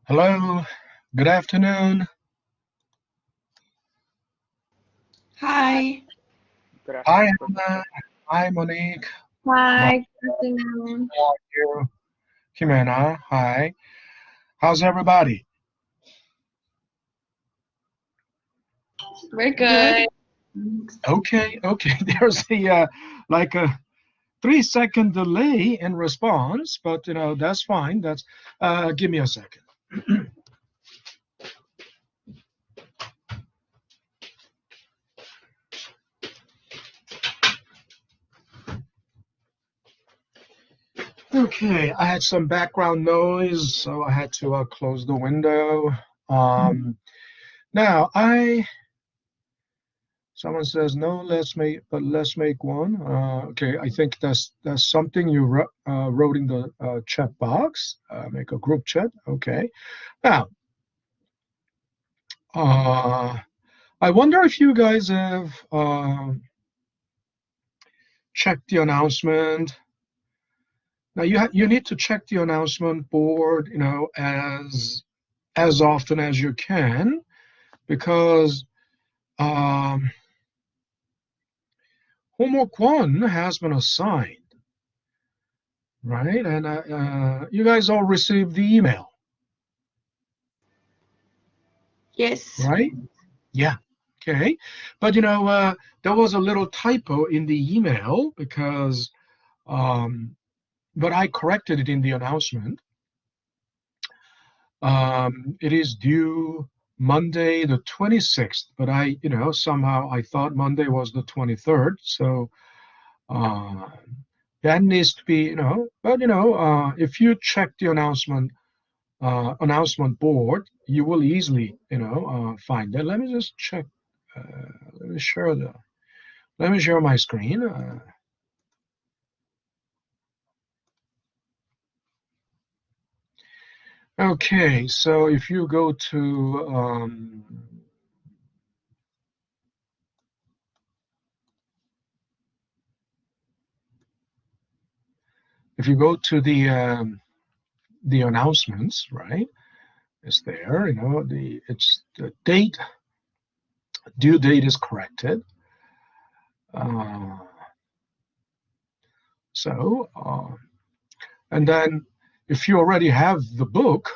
Hello, good afternoon. Hi. Good Hi, afternoon. Anna. Hi, Monique. Hi, good afternoon. How are you? Jimena, hi. How's everybody? We're good. Okay. There's like a 3-second delay in response, but that's fine. Give me a second. Okay, I had some background noise, so I had to close the window. Um, now Someone says no. Let's make one. Okay, I think that's something you wrote in the chat box. Make a group chat. Okay. Now, I wonder if you guys have checked the announcement. Now you need to check the announcement board, as often as you can, because homework 1 has been assigned, right? And you guys all received the email, Yes. right? Yeah. Okay. But there was a little typo in the email because, but I corrected it in the announcement. It is due Monday the 26th, but somehow I thought Monday was the 23rd. So that needs to be, but if you check the announcement board, you will easily, find it. Let me just check. Let me share my screen. Okay, so if you go to the announcements, right? It's there. It's the date. Due date is corrected. Uh, and then if you already have the book,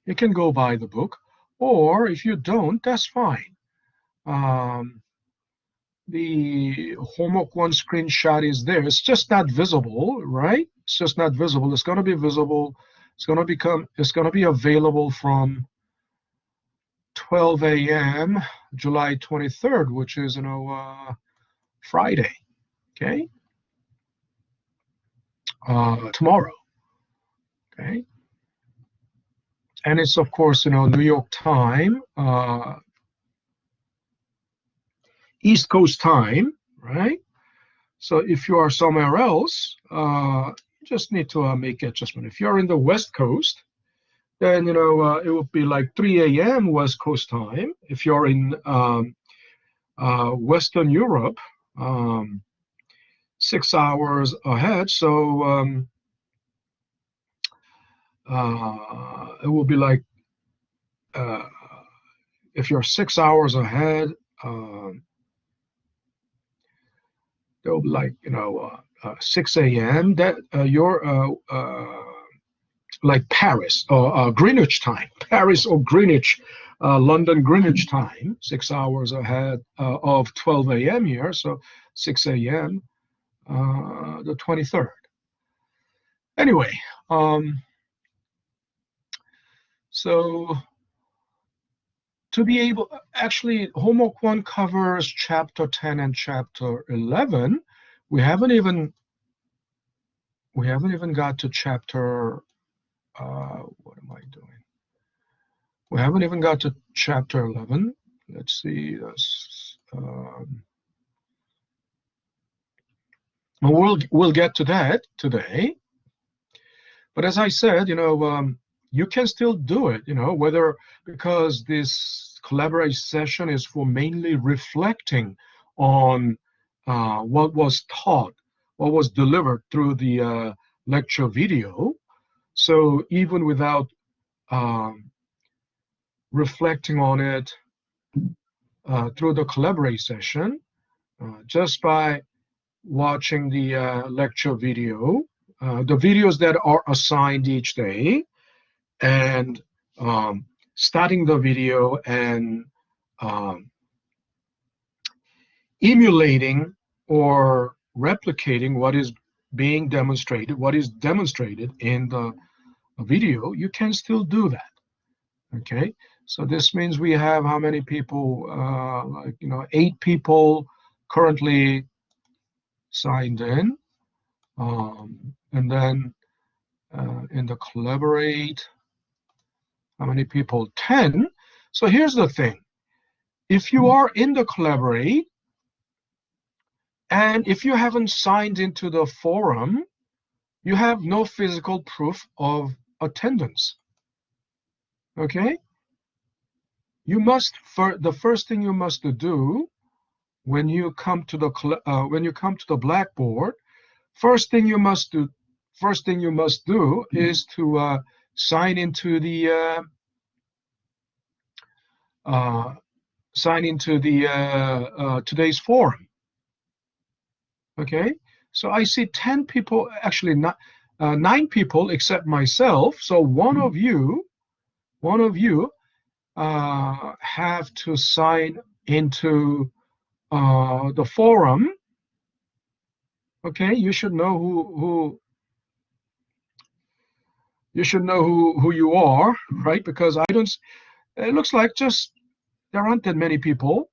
you can go buy the book. Or if you don't, that's fine. The homework 1 screenshot is there. It's just not visible, right? It's just not visible. It's going to be visible. It's going to be available from 12 a.m. July 23rd, which is Friday. Okay. Tomorrow. Okay. And it's of course New York time, East Coast time, right? So if you are somewhere else, you just need to make adjustment. If you're in the West Coast, then it would be like 3 a.m. West Coast time. If you're in Western Europe, 6 hours ahead. So it will be like if you're 6 hours ahead, there will be like 6 a.m. That you're like Paris or Greenwich time, Paris or Greenwich, London Greenwich time, 6 hours ahead of 12 a.m. here, so 6 a.m. The 23rd. Anyway, so to be able, actually, homework 1 covers chapter 10 and chapter 11. We haven't even got to chapter. What am I doing? We haven't even got to chapter 11. Let's see. We'll get to that today. But as I said, you can still do it. Whether because this collaboration session is for mainly reflecting on what was taught, what was delivered through the lecture video. So even without reflecting on it through the Collaborate session, just by watching the lecture video, the videos that are assigned each day, and starting the video and emulating or replicating what is being demonstrated, what is demonstrated in the video, you can still do that. Okay, so this means we have how many people? 8 people currently signed in, and then in the Collaborate, how many people? 10. So here's the thing: if you are in the Collaborate and if you haven't signed into the forum, you have no physical proof of attendance. Okay, you must, the first thing you must do when you come to the Blackboard, first thing you must do is to sign into the today's forum. Okay, so I see 10 people, actually not 9 people except myself. So one of you have to sign into the forum. Okay, you should know who you are, right? Because I don't. It looks like just there aren't that many people,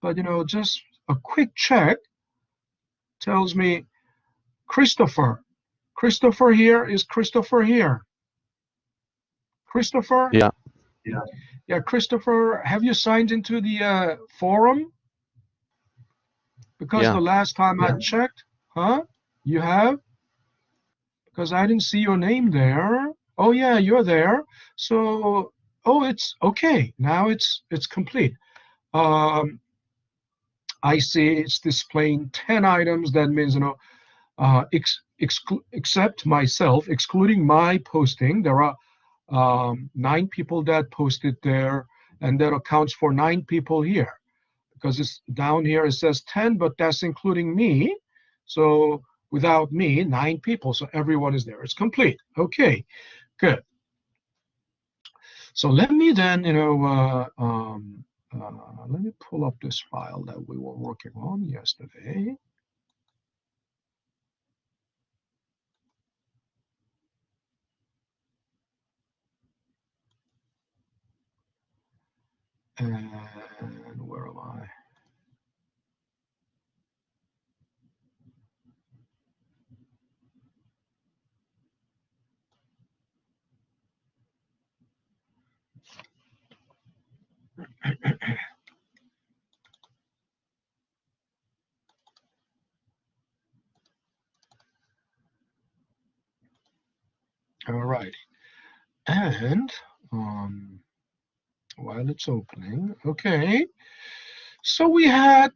but just a quick check tells me Christopher. Christopher here. Is Christopher here? Christopher? Yeah. Yeah, Christopher, have you signed into the forum? Because the last time I checked, you have? Because I didn't see your name there. Oh yeah, you're there. So, it's okay. Now it's complete. I see it's displaying 10 items. That means, except myself, excluding my posting, there are 9 people that posted there, and that accounts for 9 people here. Because it's down here, it says 10, but that's including me. So without me, 9 people. So everyone is there. It's complete. Okay, good. So let me then, let me pull up this file that we were working on yesterday. And where am I? All right. And while it's opening, okay. So we had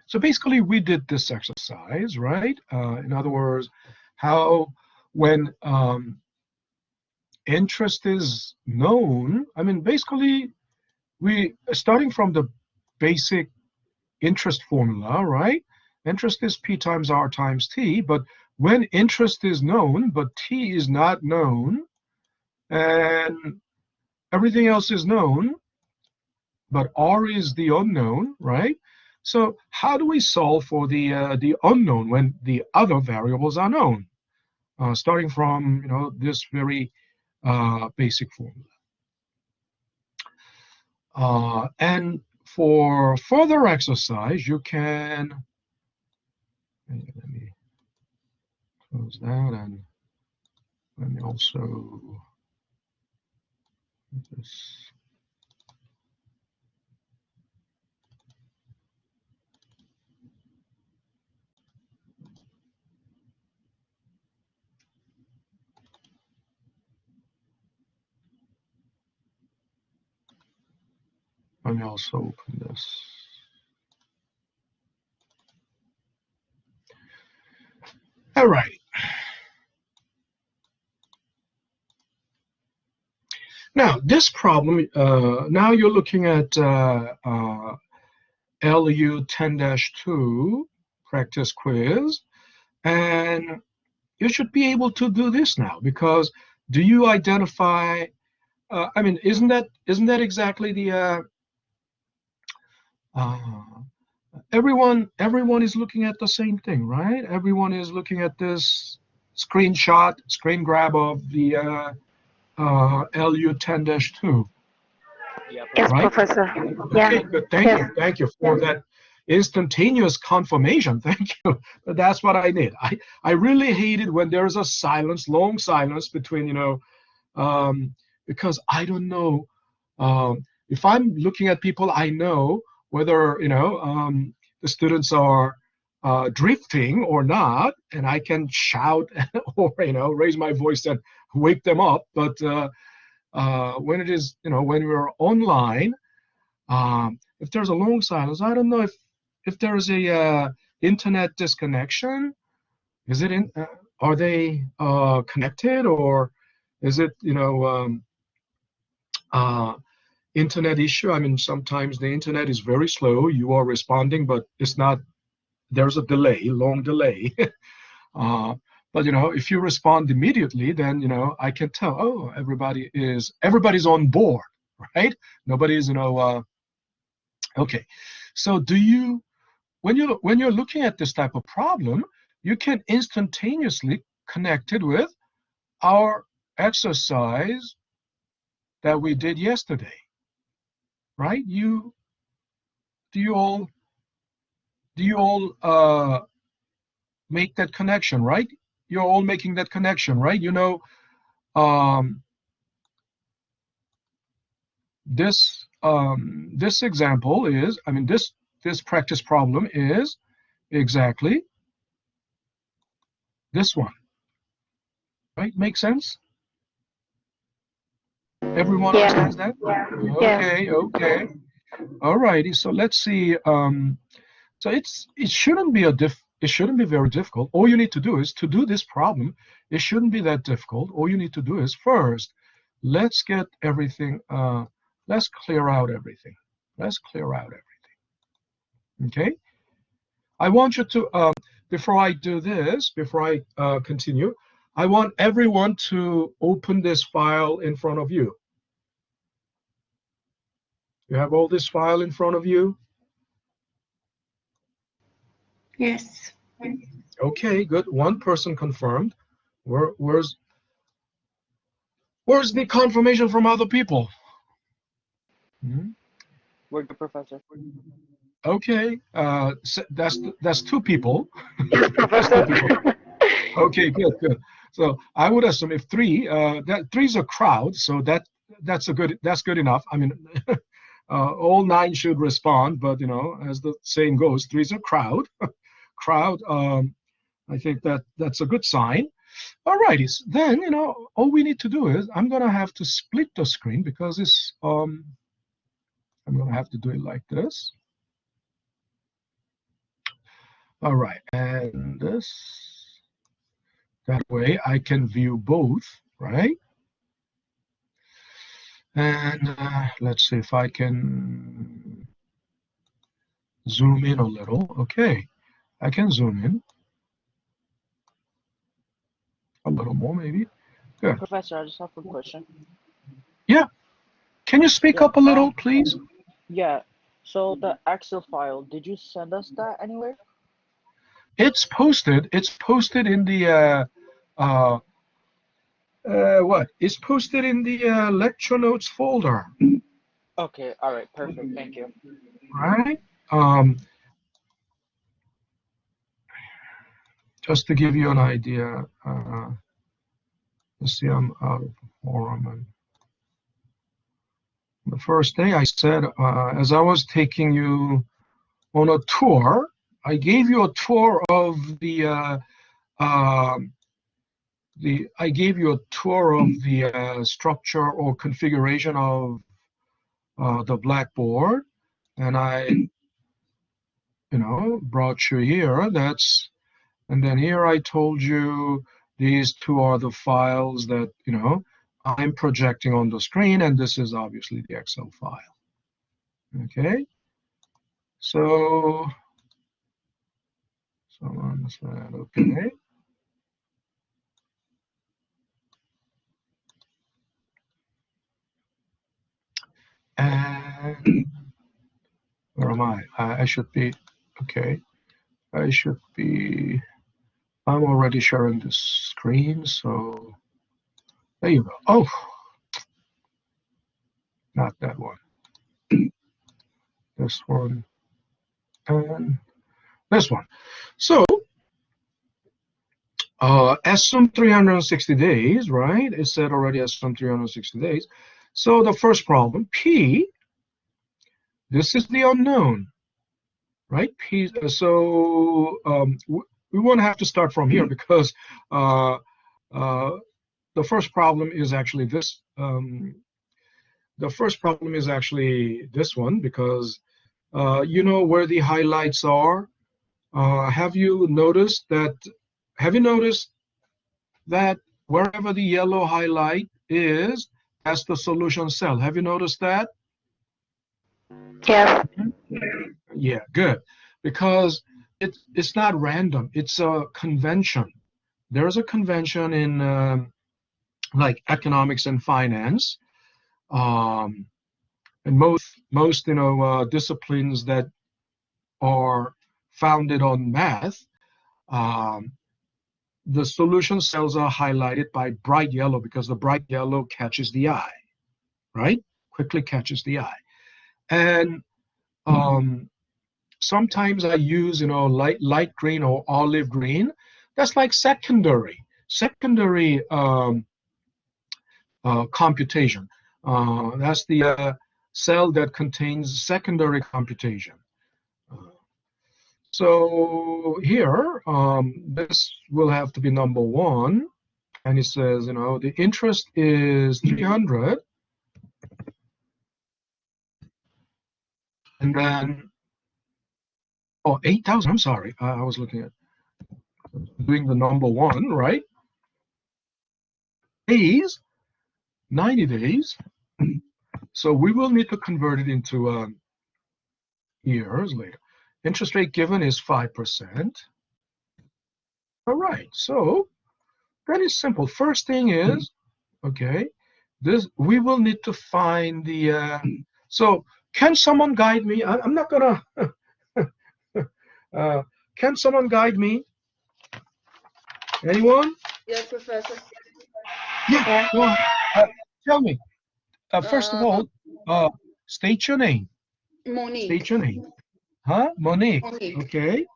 so basically we did this exercise, right? In other words, how when interest is known, I mean, basically we starting from the basic interest formula, right? Interest is P times R times T, but when interest is known, but T is not known, and everything else is known, but R is the unknown, right? So how do we solve for the unknown when the other variables are known? Starting from this very basic formula. And for further exercise, you can, let me close that, and let me also this. Let me also open this. All right. Now, this problem, now you're looking at LU 10-2 practice quiz, and you should be able to do this now, because do you identify, I mean, isn't that exactly the, everyone is looking at the same thing, right? Everyone is looking at this screen grab of the LU 10-2. Yes, Right? Professor. Okay, good. Thank you for that instantaneous confirmation. Thank you. That's what I need. I really hate it when there's a silence, long silence between, because I don't know if I'm looking at people, I know whether the students are drifting or not, and I can shout or raise my voice and wake them up. But when it is when we're online, if there's a long silence, I don't know if there is a internet disconnection. Is it in? Are they connected, or is it internet issue? I mean, sometimes the internet is very slow. You are responding, but it's not. There's a delay, long delay. But if you respond immediately, then I can tell. Oh, everybody's on board, right? Nobody's okay. So do you, when you're looking at this type of problem, you can instantaneously connect it with our exercise that we did yesterday, right? Do you all make that connection, right? You're all making that connection, right? This example is, I mean, this practice problem is exactly this one, right? Make sense? Everyone understands that? Okay. All righty. So let's see. So it shouldn't be very difficult. All you need to do is to do this problem. It shouldn't be that difficult. All you need to do is first, let's get everything. Let's clear out everything. Okay. I want you to before I do this, before I continue, I want everyone to open this file in front of you. You have all this file in front of you? Yes. Okay, good. One person confirmed. Where's the confirmation from other people? We're the professor. Okay, so that's two people. Yes, Professor. Okay, good. So I would assume if three's a crowd, so that's good enough. I mean, all 9 should respond, but as the saying goes, three's a crowd. I think that's a good sign. All righty. Then all we need to do is I'm gonna have to split the screen because it's I'm gonna have to do it like this. All right, and that way I can view both, right? And let's see if I can zoom in a little. Okay, I can zoom in a little more, maybe. Good. Professor, I just have a question. Yeah. Can you speak up a little, please? Yeah. So the Excel file, did you send us that anywhere? It's posted. It's posted in the what? It's posted in the lecture notes folder. Okay. All right. Perfect. Thank you. Right. Just to give you an idea. Let's see. I'm out of forum. And the first day I said, as I was taking you on a tour, I gave you a tour of I gave you a tour of the structure or configuration of the blackboard, and I brought you here. And then here I told you these two are the files that I'm projecting on the screen, and this is obviously the Excel file. Okay, so someone said okay. And where am I? I should be okay. I should be. I'm already sharing the screen, so there you go. Oh, not that one. This one and this one. So, assume 360 days, right? It said already assume 360 days. So the first problem, P, this is the unknown, right? P. So we won't have to start from here because the first problem is actually this. The first problem is actually this one because you know where the highlights are. Have you noticed that? Have you noticed that wherever the yellow highlight is, that's the solution cell? Have you noticed that? Yes. Yeah, good. Because it's not random. It's a convention. There's a convention in like economics and finance, and most disciplines that are founded on math. Um, the solution cells are highlighted by bright yellow because the bright yellow catches the eye, right? Quickly catches the eye. And sometimes I use, light green or olive green. That's like secondary computation. That's the cell that contains secondary computation. So here, this will have to be number one. And it says, the interest is 300. And then, 8,000. I'm sorry. I was looking at doing the number one, right? Days, 90 days. So we will need to convert it into years later. Interest rate given is 5%. All right. So that is simple. First thing is, okay, we will need to find the, so can someone guide me? I'm not gonna, can someone guide me? Anyone? Yes, Professor. Yeah, go ahead. Tell me. First of all, state your name. Monique. State your name. Huh? Monique. Monique. Okay.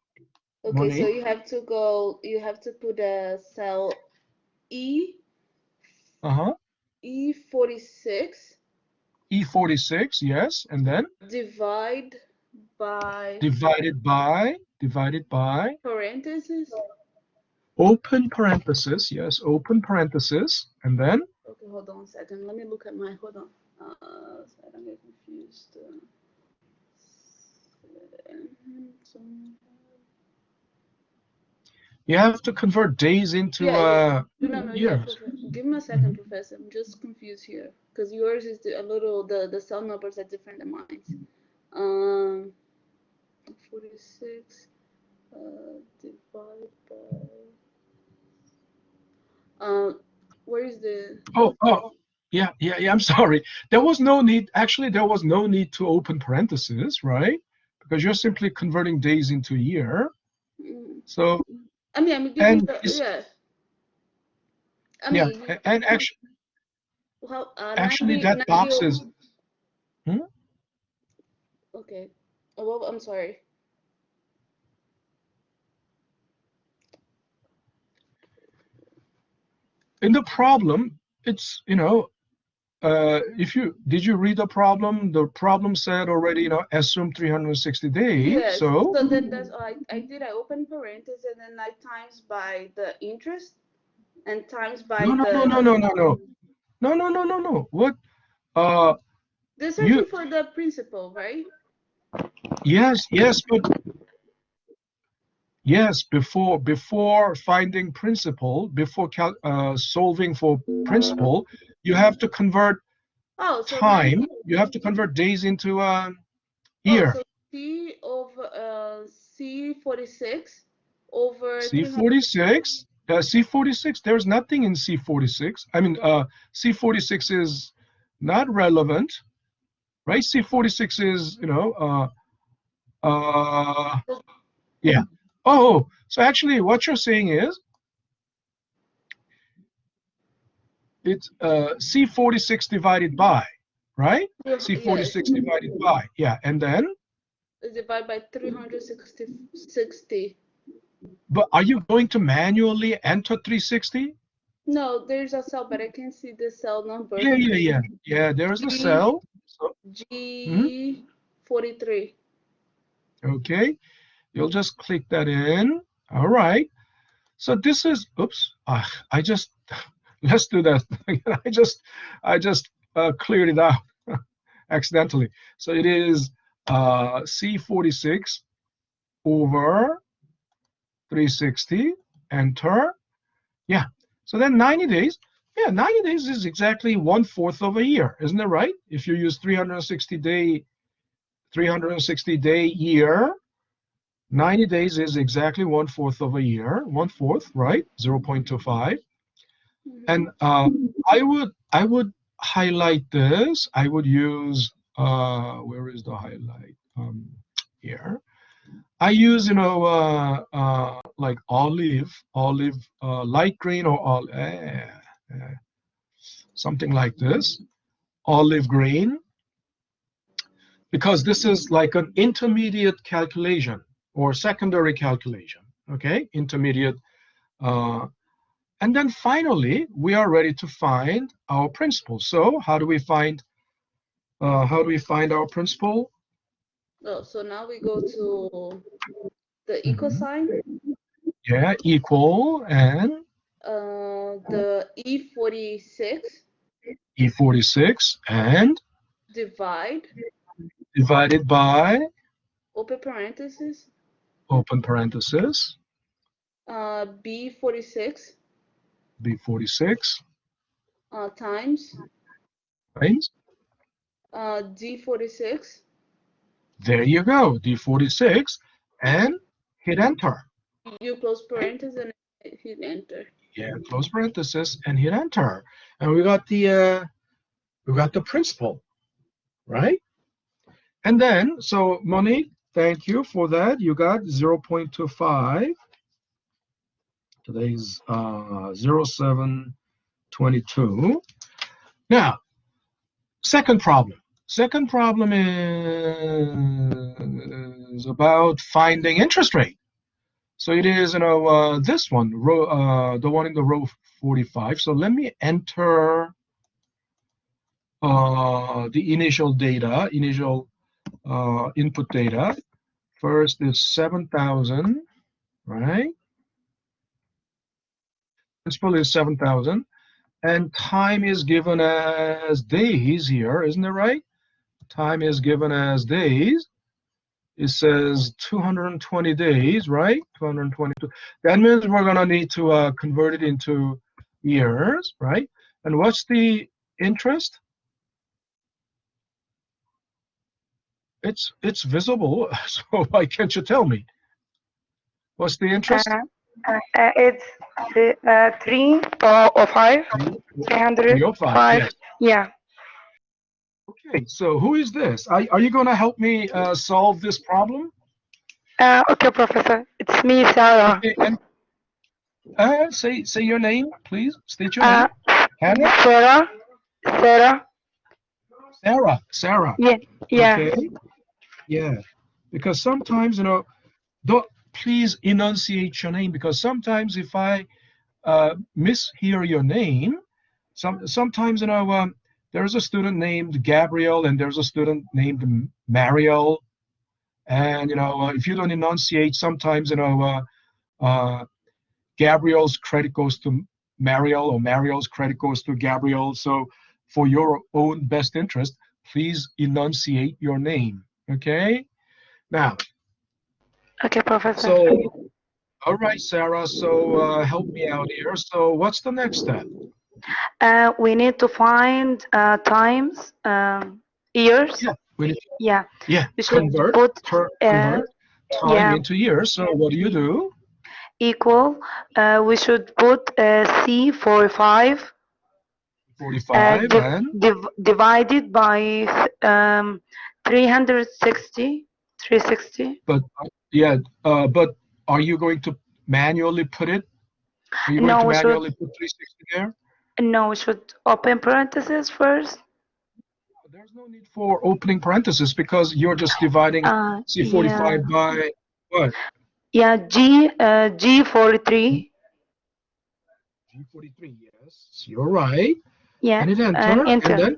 Okay, Monique. so you have to put a cell E. Uh-huh. E46. E46, yes. And then? Divided by parentheses. Open parenthesis, yes, open parenthesis. And then? Okay, hold on a second. Let me look at my, hold on. So I don't get confused. You have to convert days into No, years. give me a second, Professor. I'm just confused here because yours is a little, the cell numbers are different than mine. 46 divided by where is the Yeah, I'm sorry. There was no need, actually, there was no need to open parentheses, right? Because you're simply converting days into year. So, I mean, give me yeah. I mean, yeah, and actually, well, that box is. Okay. Oh, well, I'm sorry. In the problem, it's, did you read the problem? The problem said already, assume 360 days. Yes. So then that's I open parentheses and then I times by the interest and times by no. What? This You is for the principal, right? yes, but yes, before finding principal, before solving for principal, you have to convert Oh, so time. You have to convert days into year. so C over C46 over 300. C46. C46. There's nothing in C46. I mean, C46 is not relevant, right? C46 is, yeah. Oh, so actually, what you're saying is it's C46 divided by, right? Yes, C46 divided by, yeah, and then. is divided by 360. But are you going to manually enter 360? No, there's a cell, but I can see the cell number. Yeah. There's a cell. So, G43. okay, you'll just click that in. All right. So this is. Oops. I just. Let's do that. I just cleared it out accidentally. So it is C46 over 360. Enter. Yeah. So then 90 days. Yeah, 90 days is exactly 1/4 of a year, isn't it right? If you use 360 day year, 90 days is exactly 1/4 of a year, 1/4, right? 0.25. And I would highlight this. I would use where is the highlight? Here. I use like olive, light green or something like this, olive green, because this is like an intermediate calculation or secondary calculation. Okay, intermediate. And then finally, we are ready to find our principal. So how do we find our principal? Oh, so now we go to the equal sign. Yeah, equal and The E46 E46 and divide, divided by open parenthesis, open parenthesis B46 B46 times times. D46. There you go, D46, and hit enter. You close parenthesis and hit enter. Yeah, close parenthesis and hit enter, and we got the principal, right? And then, so Monique, thank you for that. You got 0.25. Today's 0722. Now, second problem. Second problem is about finding interest rate. So it is, this one, the one in the row 45. So let me enter the initial data, input data. First is 7,000, right? Principal is 7,000, and time is given as days here, isn't it right? Time is given as days. It says 220 days, right? 222. That means we're gonna need to convert it into years, right? And what's the interest? It's visible, so why can't you tell me? What's the interest? It's 305, 305. Yes. Yeah. Okay, so who is this? Are you going to help me solve this problem? Okay, Professor. It's me, Sarah. Okay, and say your name, please. State your name. Hannah? Sarah. Sarah. Yeah. Okay. Yeah. Because sometimes, don't please enunciate your name, because sometimes if I mishear your name, sometimes there's a student named Gabriel and there's a student named Mariel, and if you don't enunciate, sometimes Gabriel's credit goes to Mariel or Mariel's credit goes to Gabriel. So for your own best interest, Please enunciate your name. Okay. Now, Okay, Professor. so all right, Sarah. So help me out here. So what's the next step? We need to find times, years. Yeah, we need Yeah, yeah we should convert put convert time yeah into years. So what do? equal. We should put C45 45 and divided by 360. 360. but yeah, but are you going to manually put it? Are you going No, to we should manually put 360 there? no, we should open parentheses first. There's no need for opening parentheses because you're just dividing Yeah, C45 by what? yeah. G43. G43. Yes, you're right. Yeah, And hit and enter, and enter. then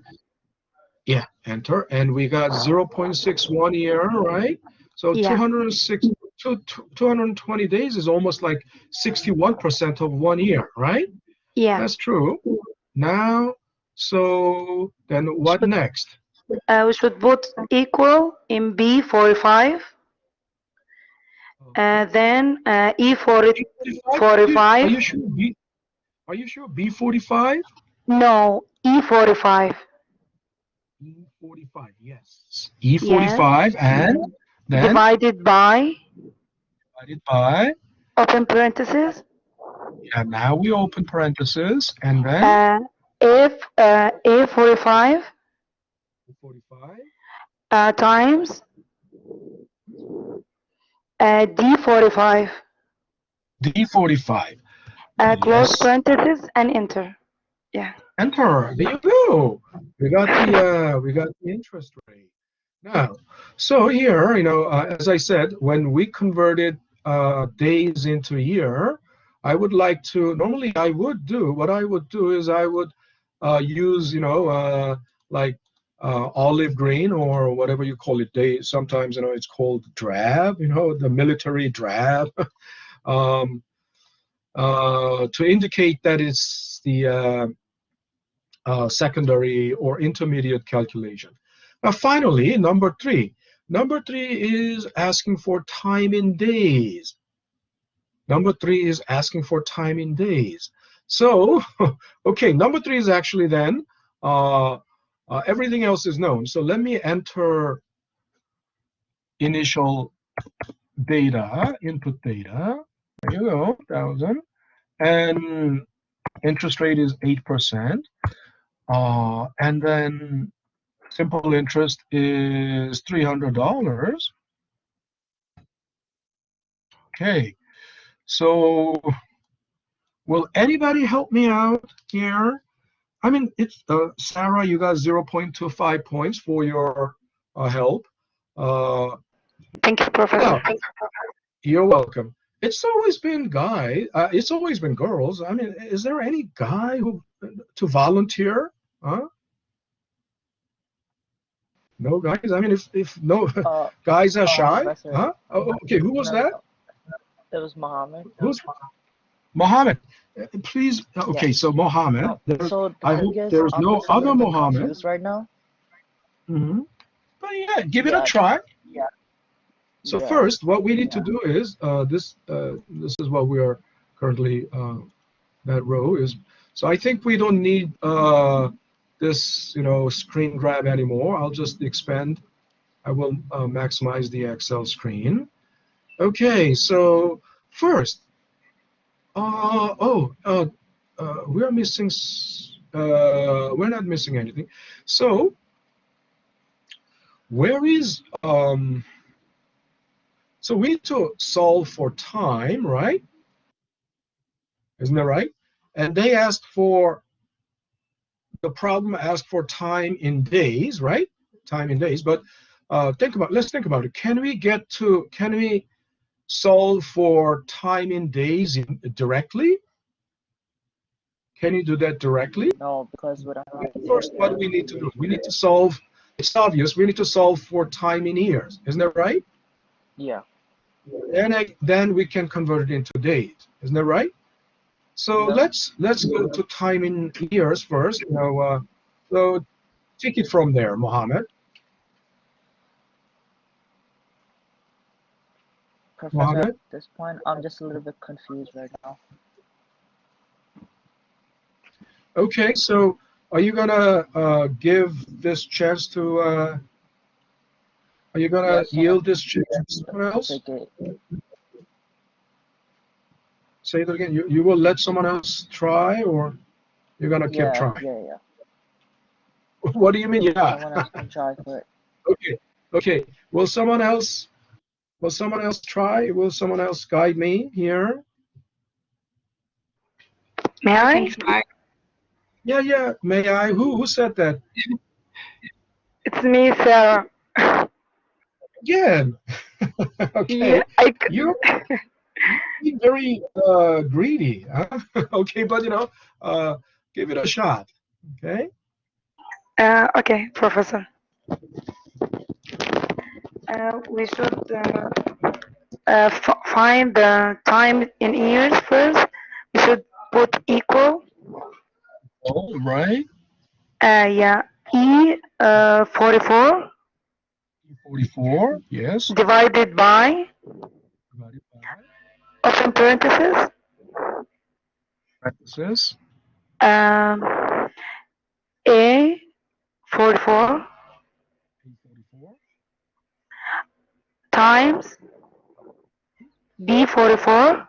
yeah, enter, and we got 0.61 year, right? So Yeah, 220 days is almost like 61% of 1 year, right? yeah. That's true. Now, so then what Should next? we should put equal in B45. Then B45? Are E45. you sure are you sure B45? No, E45. E45, yes. Yes. E45 and then Divided by divided by, open parentheses. and now we open parentheses, and then If A45 45, times D45. D45. Close Yes. parentheses and enter. Yeah. Enter. There you go. We got the interest rate. Now, so here, as I said, when we converted days into year, I would like to. Normally, I would do what I would do is I would use, like olive green or whatever you call it. Sometimes, it's called drab. The military drab. um, to indicate that it's the secondary or intermediate calculation. Now, finally, number three. Number three is asking for time in days. Number three is asking for time in days. So, okay, number three is actually then everything else is known. So let me enter initial data, input data. There you go, 1,000. And interest rate is 8%. And then simple interest is $300. Okay, so will anybody help me out here? I mean, it's Sarah, you got 0.25 points for your help. Thank you, Professor. Now, you're welcome. It's always been guys. It's always been girls. I mean, is there any guy to volunteer? Huh? No guys. I mean, if no guys are shy, Professor, huh? Oh, okay, who was that? It was Mohammed. Who's Mohammed? Please. Okay, so Mohammed. So I hope there's no other Mohammed right now. Mm-hmm. But yeah, give it Yeah. a try. Yeah. So Yeah. first, what we need to do is this. This is what we are currently. That row is. So I think we don't need this, screen grab anymore. I'll just expand. I will maximize the Excel screen. Okay, so first, we're missing. We're not missing anything. So where is So we need to solve for time, right? Isn't that right? And they asked for the problem asked for time in days, right? Time in days. But let's think about it. Can we solve for time in days directly? Can you do that directly? No, because what First, what do we need to do? We need to solve. It's obvious. We need to solve for time in years. Isn't that right? Yeah. Then we can convert it into days. Isn't that right? So Yeah. let's go to time in years first. So take it from there, Mohammed. Professor, Mohammed? at this point, I'm just a little bit confused right now. Okay, so are you gonna give this chance to? Are you gonna Yes, yield this chance to someone else? take it. Say it again. You will let someone else try, or you're gonna keep Yeah, trying? yeah. What do you mean? Yeah. Someone else can try for it. Okay. Okay. Will someone else? Will someone else try? Will someone else guide me here? May I I? can try. Yeah, yeah. May I? Who said that? It's me, Sarah. Again. Yeah, Okay. You're being very greedy. Huh? Okay, but give it a shot. Okay. okay, Professor. We should find the time in years first. We should put equal. All right. Yeah, 44 44. Yes. divided by Divided by open parentheses parenthesis. um, A 44 44. times B 44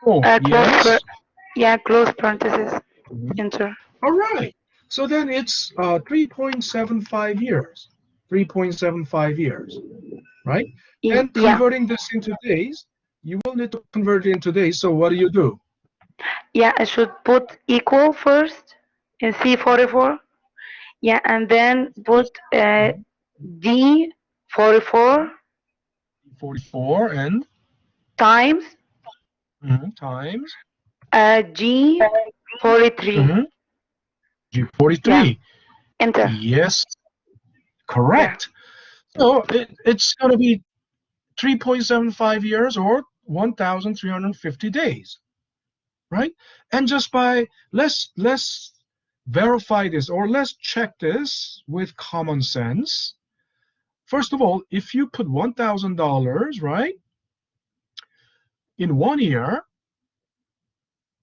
Oh, yes. close parentheses Mhm. enter. All right. So then it's 3.75 years. 3.75 years, right? And Yeah, converting this into days, you will need to convert it into days. So what do? yeah, I should put equal first in C 44. Yeah, and then put D 44 44 and times times G 43. Yeah, G43. enter. Yes, Yeah, correct. So it's going to be 3.75 years or 1,350 days, right? And just by let's verify this, or let's check this with common sense. First of all, if you put $1,000, right, in 1 year,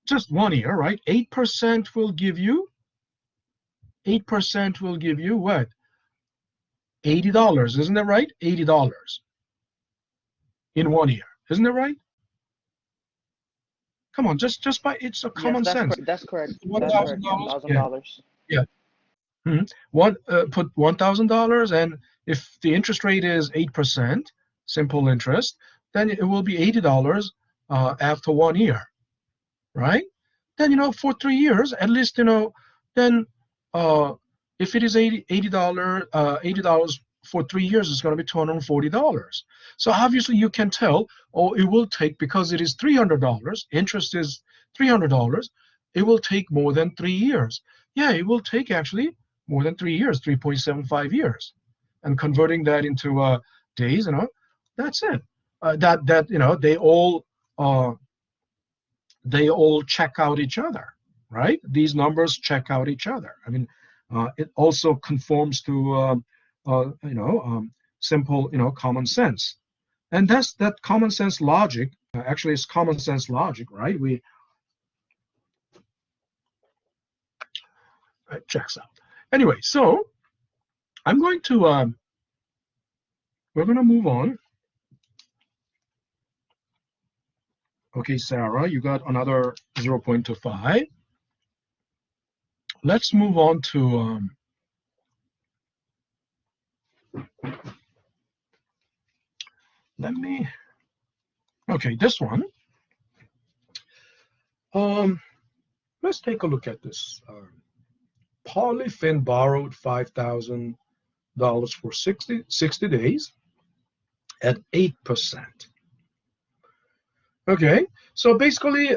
just 1 year, right, 8% will give you 8% will give you what? $80, isn't that right? $80 in 1 year, isn't that right? Come on, just by it's a Yes, common sense. that's correct. One That's thousand correct. dollars. Thousand Yeah, dollars. yeah. One put $1,000, and if the interest rate is 8%, simple interest, then it will be $80 after 1 year, right? Then for 3 years, at least then uh, if it is $80 for 3 years, it's going to be $240. So obviously you can tell, oh, it will take, because it is $300, interest is $300, it will take more than 3 years. Yeah, it will take actually more than 3 years, 3.75 years, and converting that into days, that's it. That uh, they all check out each other, right? These numbers check out each other. I mean, it also conforms to simple common sense, and that's that common sense logic. Actually, it's common sense logic, right? We it checks out. Anyway, so I'm going to we're going to move on. Okay, Sarah, you got another 0.25. Let's move on to let me. Okay, this one. Let's take a look at this. Polyfin borrowed $5,000 for 60 days at 8%. Okay, so basically,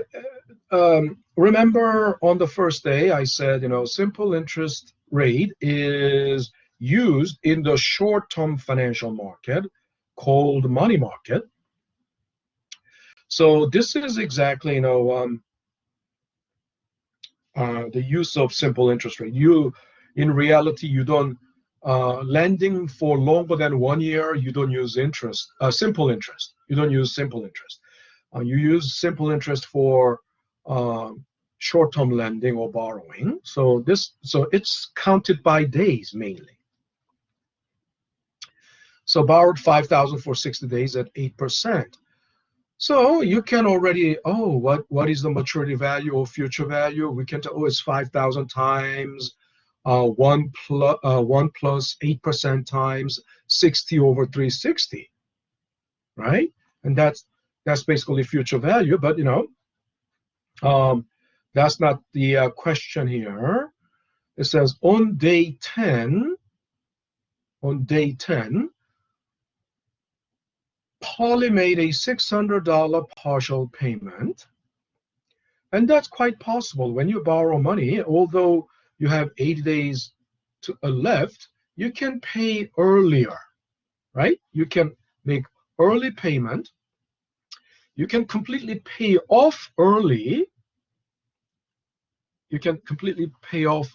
remember on the first day I said, simple interest rate is used in the short-term financial market called money market. So this is exactly, the use of simple interest rate. in reality, you don't lending for longer than 1 year, you don't use interest, simple interest. You don't use simple interest. You use simple interest for short-term lending or borrowing. So it's counted by days mainly. So borrowed 5,000 for 60 days at 8%. So you can already, what is the maturity value or future value? We can tell, it's 5,000 times 1 plus 8% times 60 over 360, right? And that's basically future value, but that's not the question here. It says on day 10, Polly made a $600 partial payment. And that's quite possible. When you borrow money, although you have 80 days left, you can pay earlier, right? You can make early payment. You can completely pay off early. You can completely pay off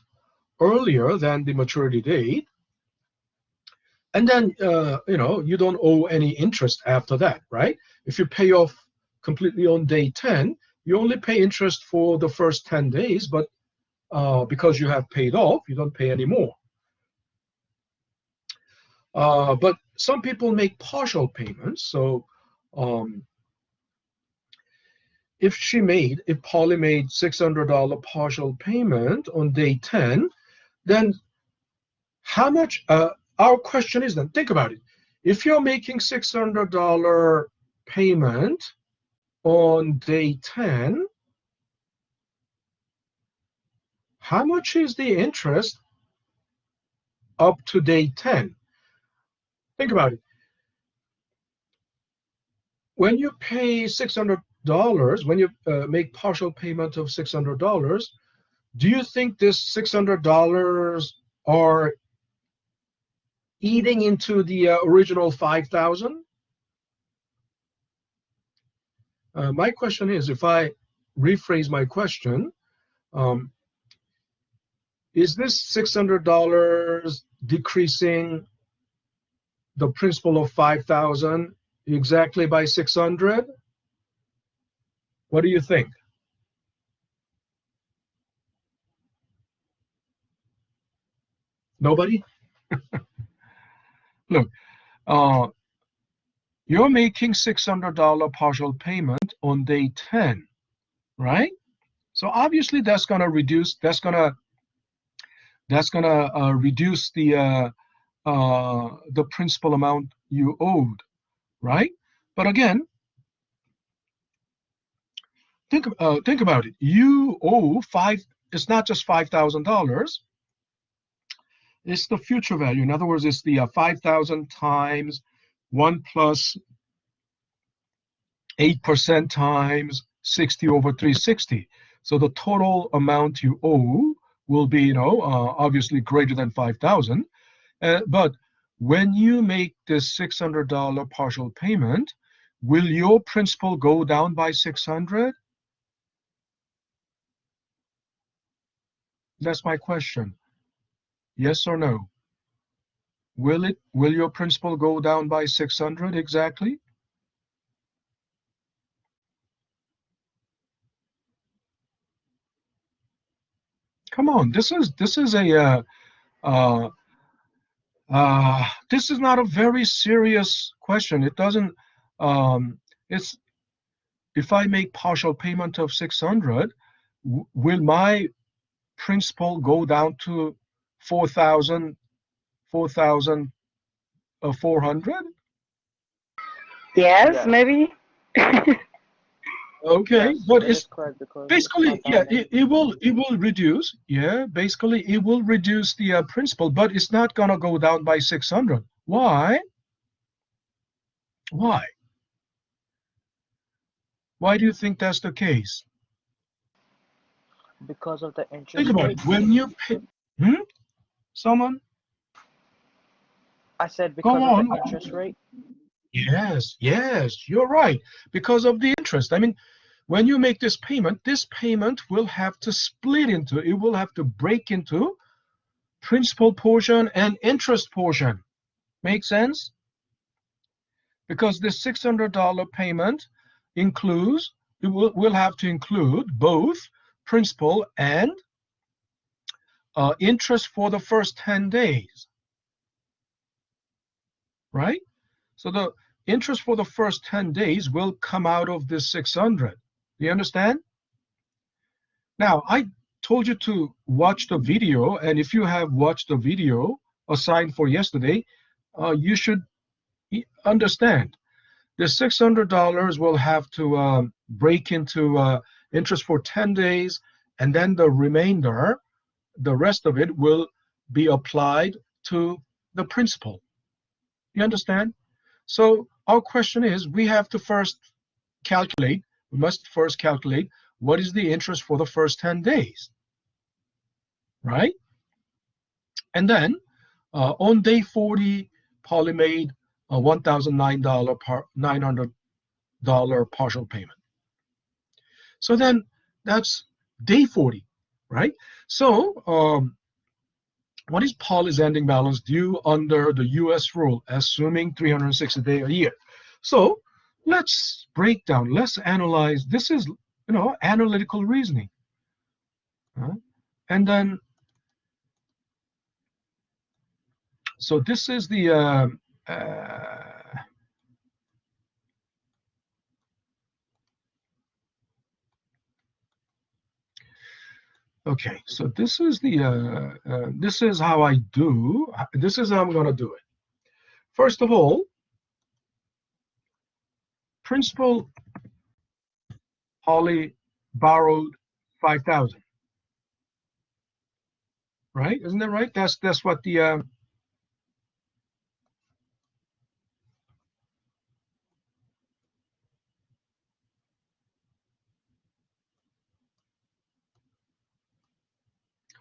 earlier than the maturity date. And then, you don't owe any interest after that, right? If you pay off completely on day 10, you only pay interest for the first 10 days, but because you have paid off, you don't pay anymore. But some people make partial payments. So if Polly made $600 partial payment on day 10, then how much, our question is then, think about it. If you're making $600 payment on day 10, how much is the interest up to day 10? Think about it. When you pay $600, when you make partial payment of $600, do you think this $600 are eating into the original 5,000? My question is, if I rephrase my question, is this $600 decreasing the principal of 5,000 exactly by 600? What do you think? Nobody? Look, you're making $600 partial payment on day 10, right? So obviously that's gonna reduce. That's gonna reduce the principal amount you owed, right? But again, think about it. You owe it's not just $5,000. It's the future value. In other words, it's the 5,000 times 1 plus 8% times 60 over 360. So the total amount you owe will be, obviously greater than 5,000. But when you make this $600 partial payment, will your principal go down by 600? That's my question. Yes or no? Will your principal go down by 600 exactly? Come on, this is not a very serious question. It doesn't. It's if I make partial payment of 600, will my principal go down to 4,400? Yes, maybe. Okay, Yes, but that it's is correct because basically, yeah, 5,000. it will reduce. Yeah, basically it will reduce the principal, but it's not gonna go down by 600. Why? Why? Why do you think that's the case? Because of the Think interest about rate. it. When you pay, someone, I said go because of the on. interest rate. Yes, you're right. Because of the interest. I mean, when you make this payment will have to split into, it will have to break into principal portion and interest portion. Make sense? Because this $600 payment includes, we'll have to include both principal and interest for the first 10 days, right? So the interest for the first 10 days will come out of this 600. Do you understand? Now, I told you to watch the video, and if you have watched the video assigned for yesterday, you should understand. The $600 will have to break into interest for 10 days, and then the remainder, the rest of it, will be applied to the principal. You understand? So our question is, we have to first calculate, we must first calculate what is the interest for the first 10 days, right? And then on day 40, Polly made a $1,900 partial payment. So then that's day 40, right? So what is Polly's ending balance due under the US rule, assuming 360 days a year? So let's break down, let's analyze. This is, analytical reasoning. And then, so this is the, okay, so this is the, this is how I do, this is how I'm gonna do it. First of all, principal, Polly borrowed 5,000, right? Isn't that right? That's what the,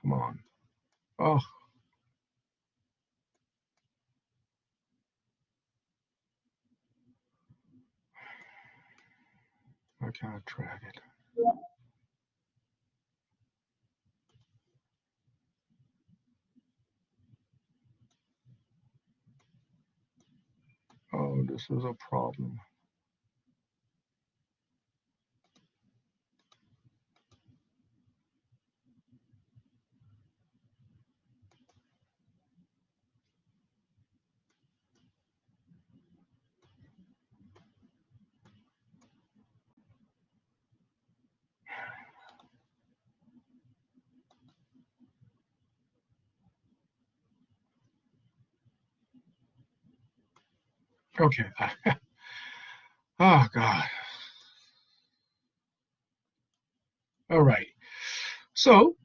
come on. Oh. I can't drag it. Oh, this is a problem. Okay. Oh, God. All right. So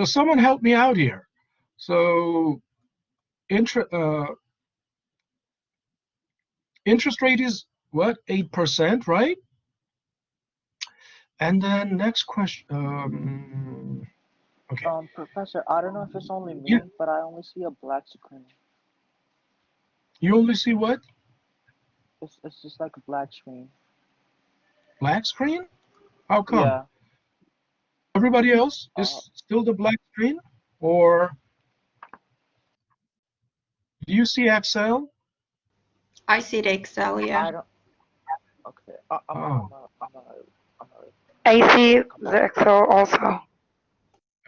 someone help me out here. So interest rate is what? 8%, right? And then next question. Okay. Professor, I don't know if it's only me, Yeah. but I only see a black screen. You only see what? It's just like a black screen. Black screen? How come? Yeah. Everybody else is still the black screen? Or do you see Excel? I see the Excel, yeah. I don't. Okay. I see the Excel also.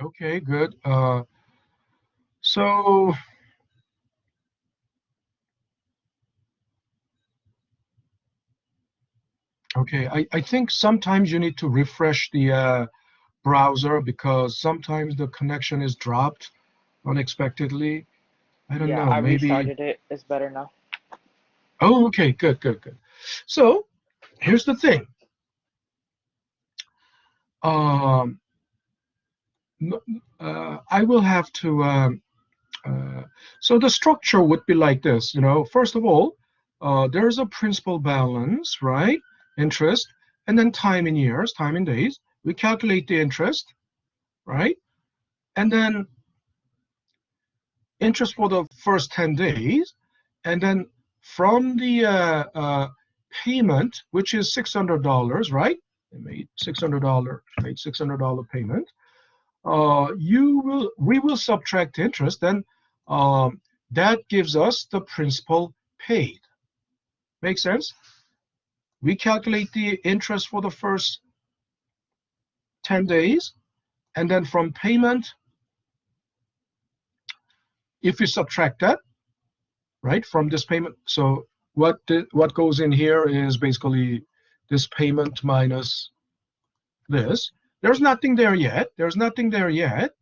Okay, good. So okay, I think sometimes you need to refresh the browser because sometimes the connection is dropped unexpectedly. I don't know, I maybe. restarted it. It's better now. Oh, okay, good. So here's the thing. I will have to, so the structure would be like this, first of all, there's a principal balance, right? Interest, and then time in years, time in days. We calculate the interest, right? And then interest for the first 10 days, and then from the payment, which is $600, right? They made $600. Made $600 payment. We will subtract interest, then that gives us the principal paid. Make sense? We calculate the interest for the first 10 days, and then from payment, if we subtract that, right, from this payment, so what goes in here is basically this payment minus this. There's nothing there yet. There's nothing there yet.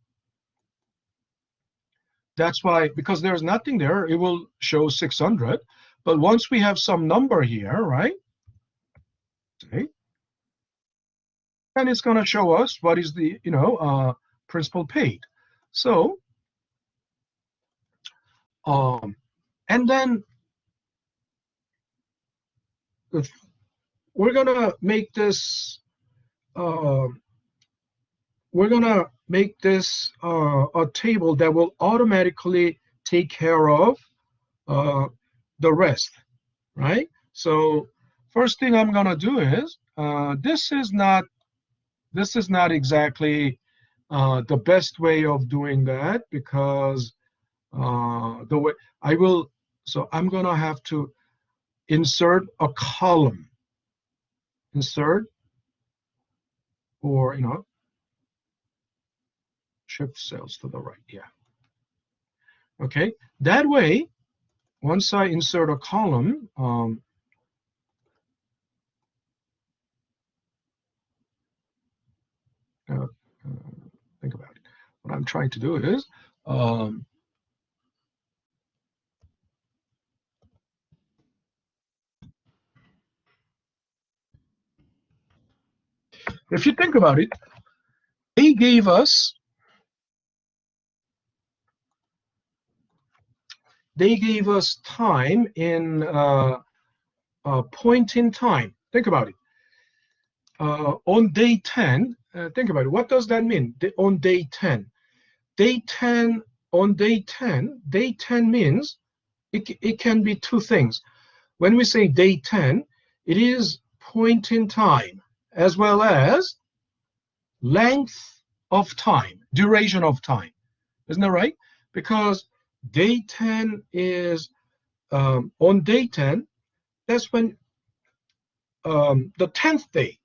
That's why, because there's nothing there, it will show 600. But once we have some number here, right? Okay, and it's going to show us what is the, principal paid. So, and then if we're going to make this, a table that will automatically take care of the rest, right? So first thing I'm going to do is, this is not exactly the best way of doing that, because the way so I'm going to have to insert a column, or shift cells to the right, yeah. Okay, that way, once I insert a column, think about it. What I'm trying to do is, if you think about it, they gave us time in a point in time. Think about it. On day 10, think about it. What does that mean? On day 10. Day 10 means it can be two things. When we say day 10, it is point in time as well as length of time, duration of time. Isn't that right? Because day 10 is, on day 10, that's when, the 10th day,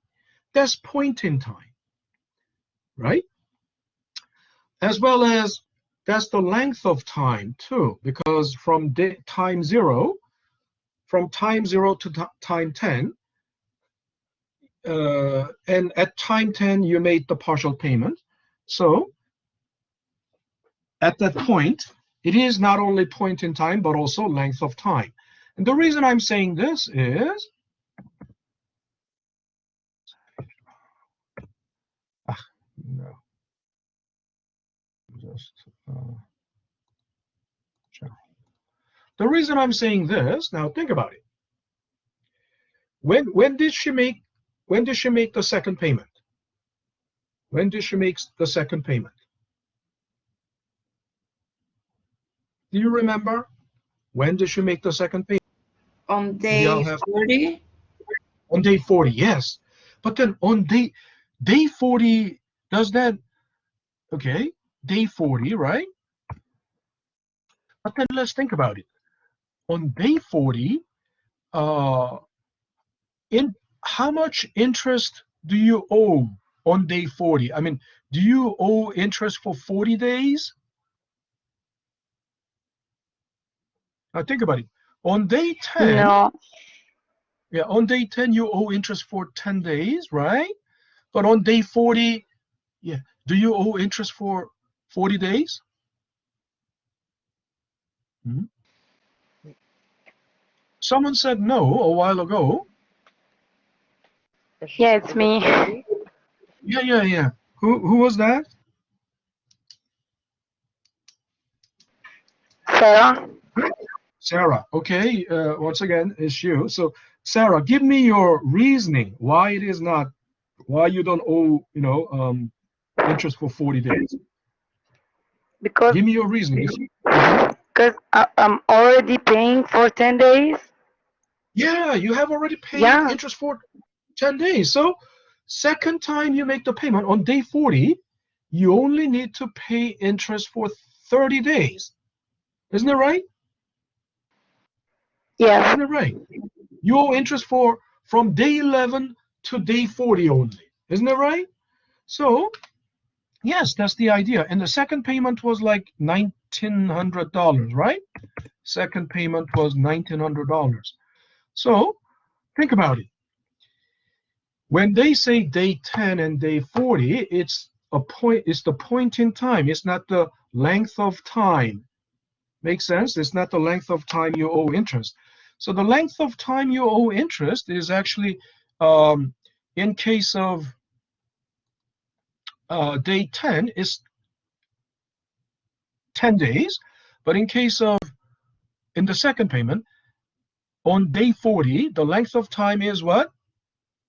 that's point in time, right? As well as that's the length of time too, because from time zero to time 10, and at time 10 you made the partial payment. So at that point, it is not only point in time, but also length of time. And the reason I'm saying this is, no, just general. The reason I'm saying this, now think about it. When did she make the second payment? When did she make the second payment? Do you remember? When did she make the second payment? On day 40? On day 40, yes. But then on day 40, does that, okay, day 40, right? But then let's think about it. On day 40, in how much interest do you owe on day 40? I mean, do you owe interest for 40 days? Now think about it. On day 10, No. yeah, on day 10 you owe interest for 10 days, right? But on day 40, yeah, do you owe interest for 40 days? Hmm? Someone said no a while ago. Yeah, it's me. Yeah. Who was that? Sarah? Sarah. Okay, once again, it's you. So, Sarah, give me your reasoning why it is not, why you don't owe, interest for 40 days. Because Give me your reasoning. I'm already paying for 10 days. Yeah, you have already paid Yeah. interest for 10 days. So second time you make the payment on day 40, you only need to pay interest for 30 days. Isn't it right? Yes. Isn't it right? You owe interest from day 11 to day 40 only. Isn't it right? So, yes, that's the idea. And the second payment was like $1,900, right? Second payment was $1,900. So, think about it. When they say day 10 and day 40, it's the point in time. It's not the length of time. Makes sense? It's not the length of time you owe interest. So the length of time you owe interest is actually, in case of day 10, is 10 days. But in case of, in the second payment, on day 40, the length of time is what?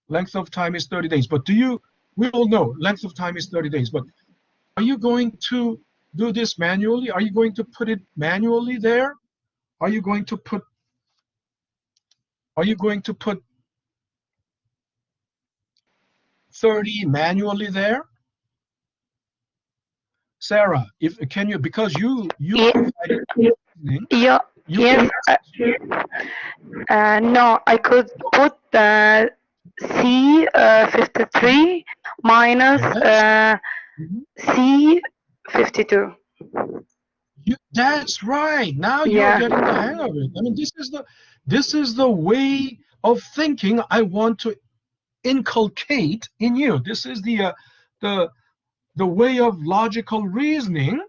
Length of time is 30 days. But we all know length of time is 30 days. But are you going to do this manually? Are you going to put it manually there? Are you going to put 30 manually there? Sarah, can you, because you provided Yeah. Yes. No, I could put C53 minus C52. That's right. Now you're getting the hang of it. I mean, this is the way of thinking I want to inculcate in you. This is the way of logical reasoning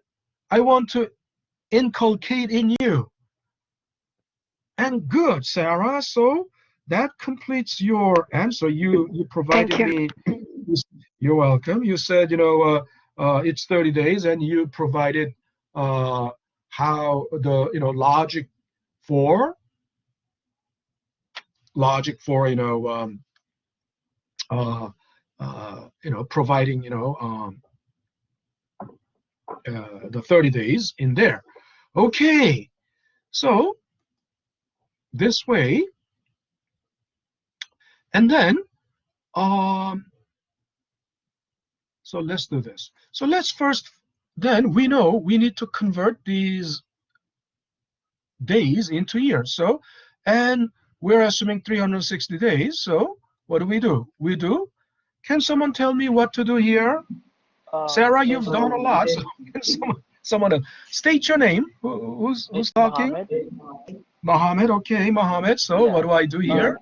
I want to inculcate in you. And good, Sarah. So that completes your answer. You provided me. You're welcome. You said, it's 30 days, and you provided how the logic for providing the 30 days in there. Okay, so this way, and then so let's do this. So let's first, then we know we need to convert these days into years. So, and we're assuming 360 days. So what do? Can someone tell me what to do here? Sarah, you've done a lot. So someone else. State your name. Who's talking? Mohammed. Okay, Mohammed. So what do I do here?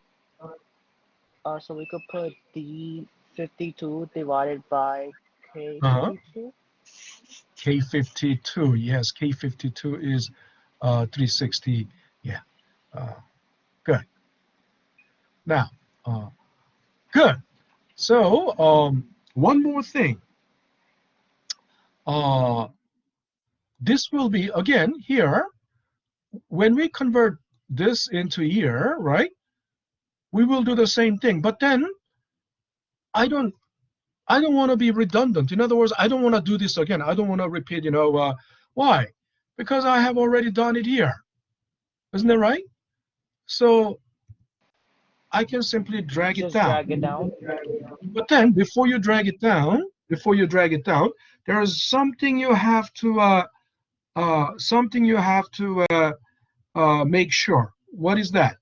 So we could put D52 divided by K52. K52. Yes, K52 is 360. Yeah. Good. Now, good. So one more thing. This will be, again, here, when we convert this into year, right, we will do the same thing. But then I don't want to be redundant. In other words, I don't want to do this again. I don't want to repeat, why? Because I have already done it here. Isn't that right? So I can simply drag it down. Drag it down. But then before you drag it down, there is something you have to make sure. What is that?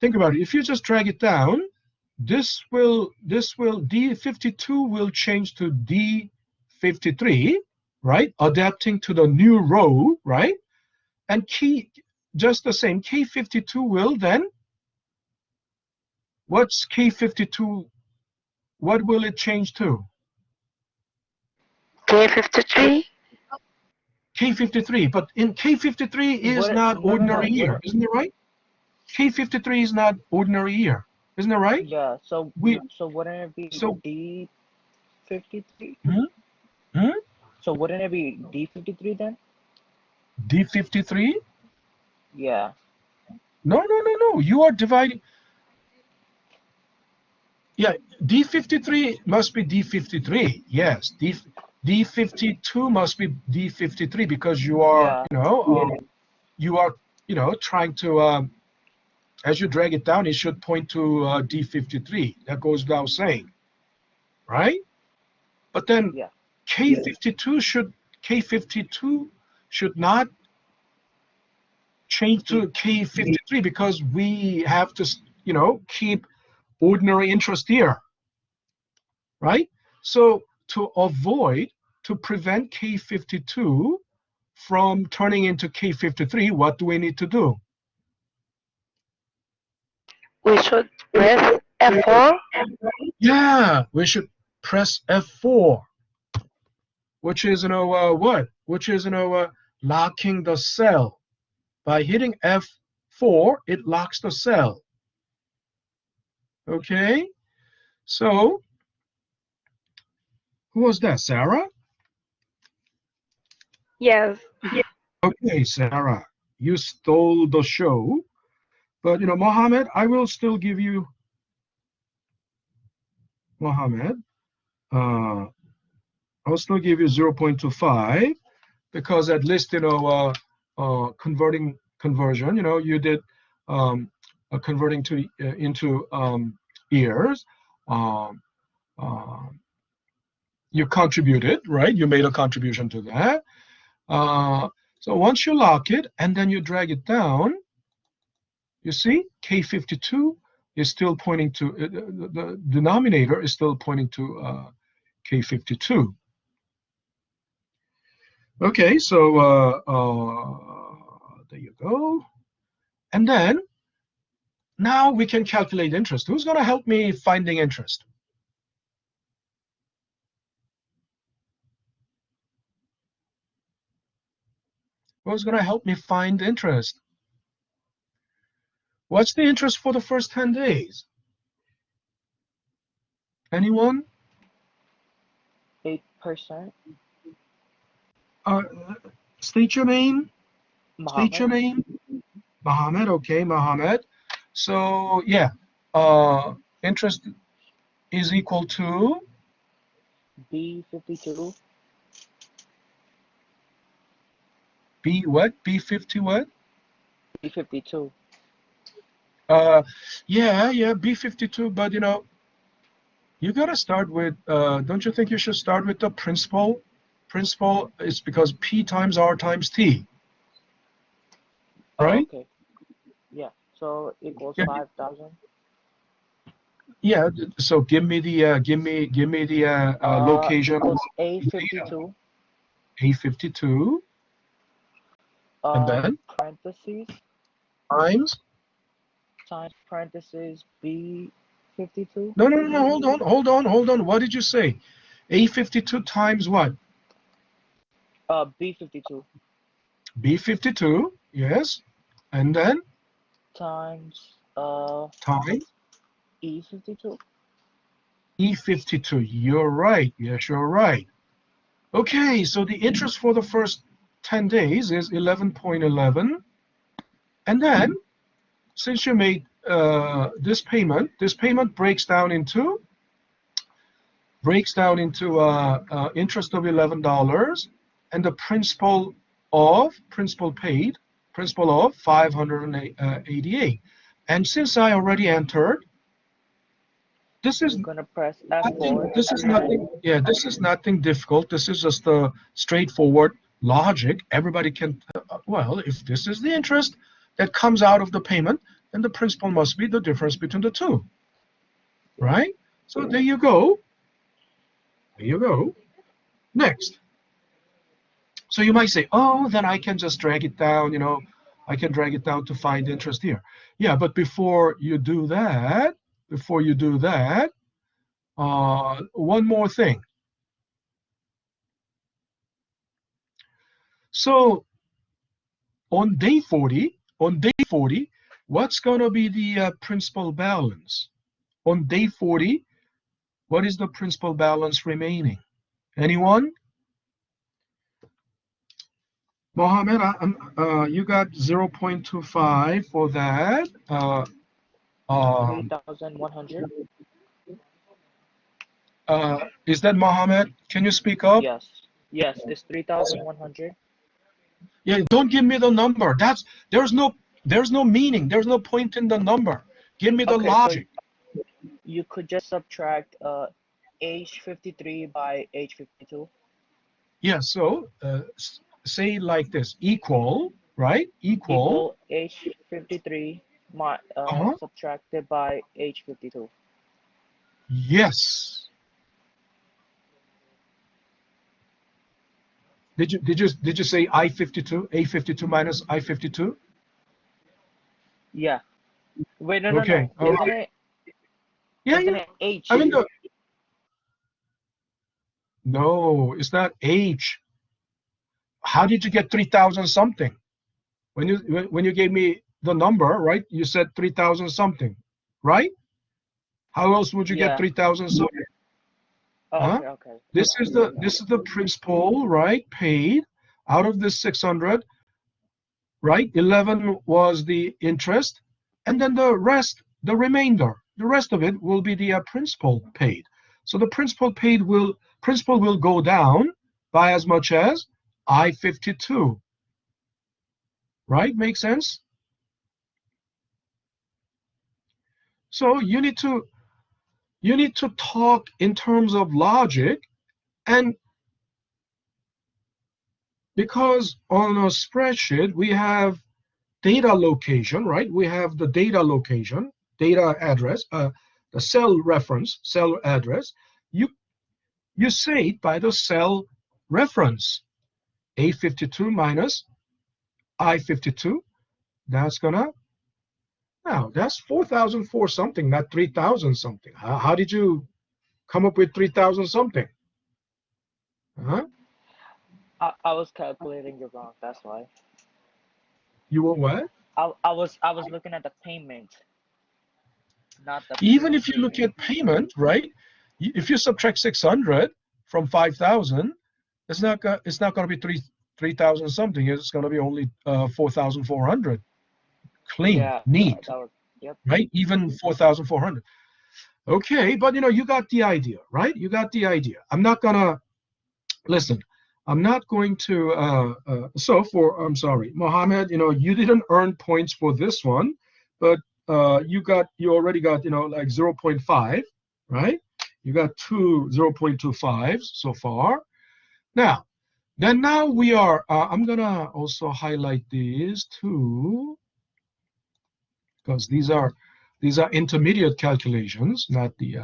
Think about it. If you just drag it down, this will D52 will change to D53, right? Adapting to the new row, right? And just the same, K52 will then, what's K52? What will it change to? K53. K53, but in K53 is not ordinary year, isn't it right? K53 is not ordinary year, isn't it right? Yeah. So wouldn't it be D53? So wouldn't it be D53 then? D53? Yeah. No. You are dividing. Yeah, D53 must be D53. Yes, D52 must be D53 because you are, trying to as you drag it down, it should point to D53. That goes without saying, right? But then Yeah. K52 should not change to K53 because we have to, you know, keep ordinary interest here, right? So to prevent K52 from turning into K53, what do we need to do? We should press F4. Yeah, we should press F4, which is, you know, what? Which is, you know, locking the cell. By hitting F4, it locks the cell. Okay, so who was that, Sarah? Yes. Okay, Sarah, you stole the show, but, you know, Mohammed, I will still give you, Mohammed, I'll still give you 0.25 because at least, you know, conversion, you know, you did converting to into years. You contributed, right? You made a contribution to that. So once you lock it and then you drag it down, you see K52 is still pointing to, the denominator is still pointing to K52. Okay, so there you go. And then now we can calculate interest. Who's going to help me finding interest? Who's going to help me find interest? What's the interest for the first 10 days? Anyone? 8%. State your name. Mohammed. State your name. Mohammed. Okay, Mohammed. So yeah, interest is equal to B52. B what? B50 what? B52. Yeah, B52. But you know, you gotta start with. Don't you think you should start with the principal? Principal is because P times R times T. Right? Okay. Yeah. So equals Yeah. 5,000. Yeah. So give me the location. Equals A52. A52. And then Parentheses times. times parentheses B52. No. Hold on. What did you say? A52 times what? B52 B52. Yes. And then times times E52. E52. You're right. Yes, you're right. Okay, so the interest for the first 10 days is 11.11. And then, since you made this payment breaks down into interest of $11 and the principal of 588. And since I already entered, this is You're gonna press nothing, F4. this is nothing. Yeah, this is nothing difficult. This is just a straightforward logic. Everybody can. Well, if this is the interest that comes out of the payment, then the principal must be the difference between the two, right? So there you go. There you go. Next. So you might say, oh, then I can just drag it down. You know, I can drag it down to find interest here. Yeah, but before you do that, one more thing. So on day 40, what's going to be the principal balance? On day 40, what is the principal balance remaining? Anyone? Mohammed, you got 0.25 for that. 3,100. Is that Mohammed? Can you speak up? Yes. Yes, it's 3,100. Yeah, don't give me the number. There's no There's no meaning. There's no point in the number. Give me the Okay, so logic. you could just subtract age 53 by age 52. Yeah, so say like this, equal, right? Equal. Equal age 53 Uh-huh. subtracted by age 52. Yes. Did you say I-52? A-52 minus I-52? Yeah. Wait, no, no, Okay. no. All right. Yeah, Isn't yeah. it age? I mean, no, it's not age. How did you get 3,000 something? When you gave me the number, right? You said 3,000 something, right? How else would you get Yeah. 3,000 something? Oh, Huh? okay, okay. This is the principal, right? Paid out of this 600, right? 11 was the interest, and then the rest, the remainder, the rest of it will be the principal paid. So the principal will go down by as much as I-52, right? Make sense? So you need to talk in terms of logic, and because on a spreadsheet we have data location, right? We have the data location, data address, the cell reference, cell address. You say it by the cell reference, A52 minus I52. That's that's 4,004 something, not 3,000 something. How did you come up with 3,000 something? Huh? I was calculating it wrong. That's why. You were what? I was looking at the payment, not the Even if you look payment. at payment, right? If you subtract 600 from 5,000, it's not going to be 3,000 something. It's going to be only 4,400. Clean, Yeah, neat, that was, yep. right? Even 4,400. Okay, but you got the idea, right? You got the idea. I'm not gonna listen. I'm not going to. I'm sorry, Mohammed. You didn't earn points for this one, but you already got like 0.5, right? You got two 0.25s so far. Now, now we are. I'm gonna also highlight these two because these are intermediate calculations, not the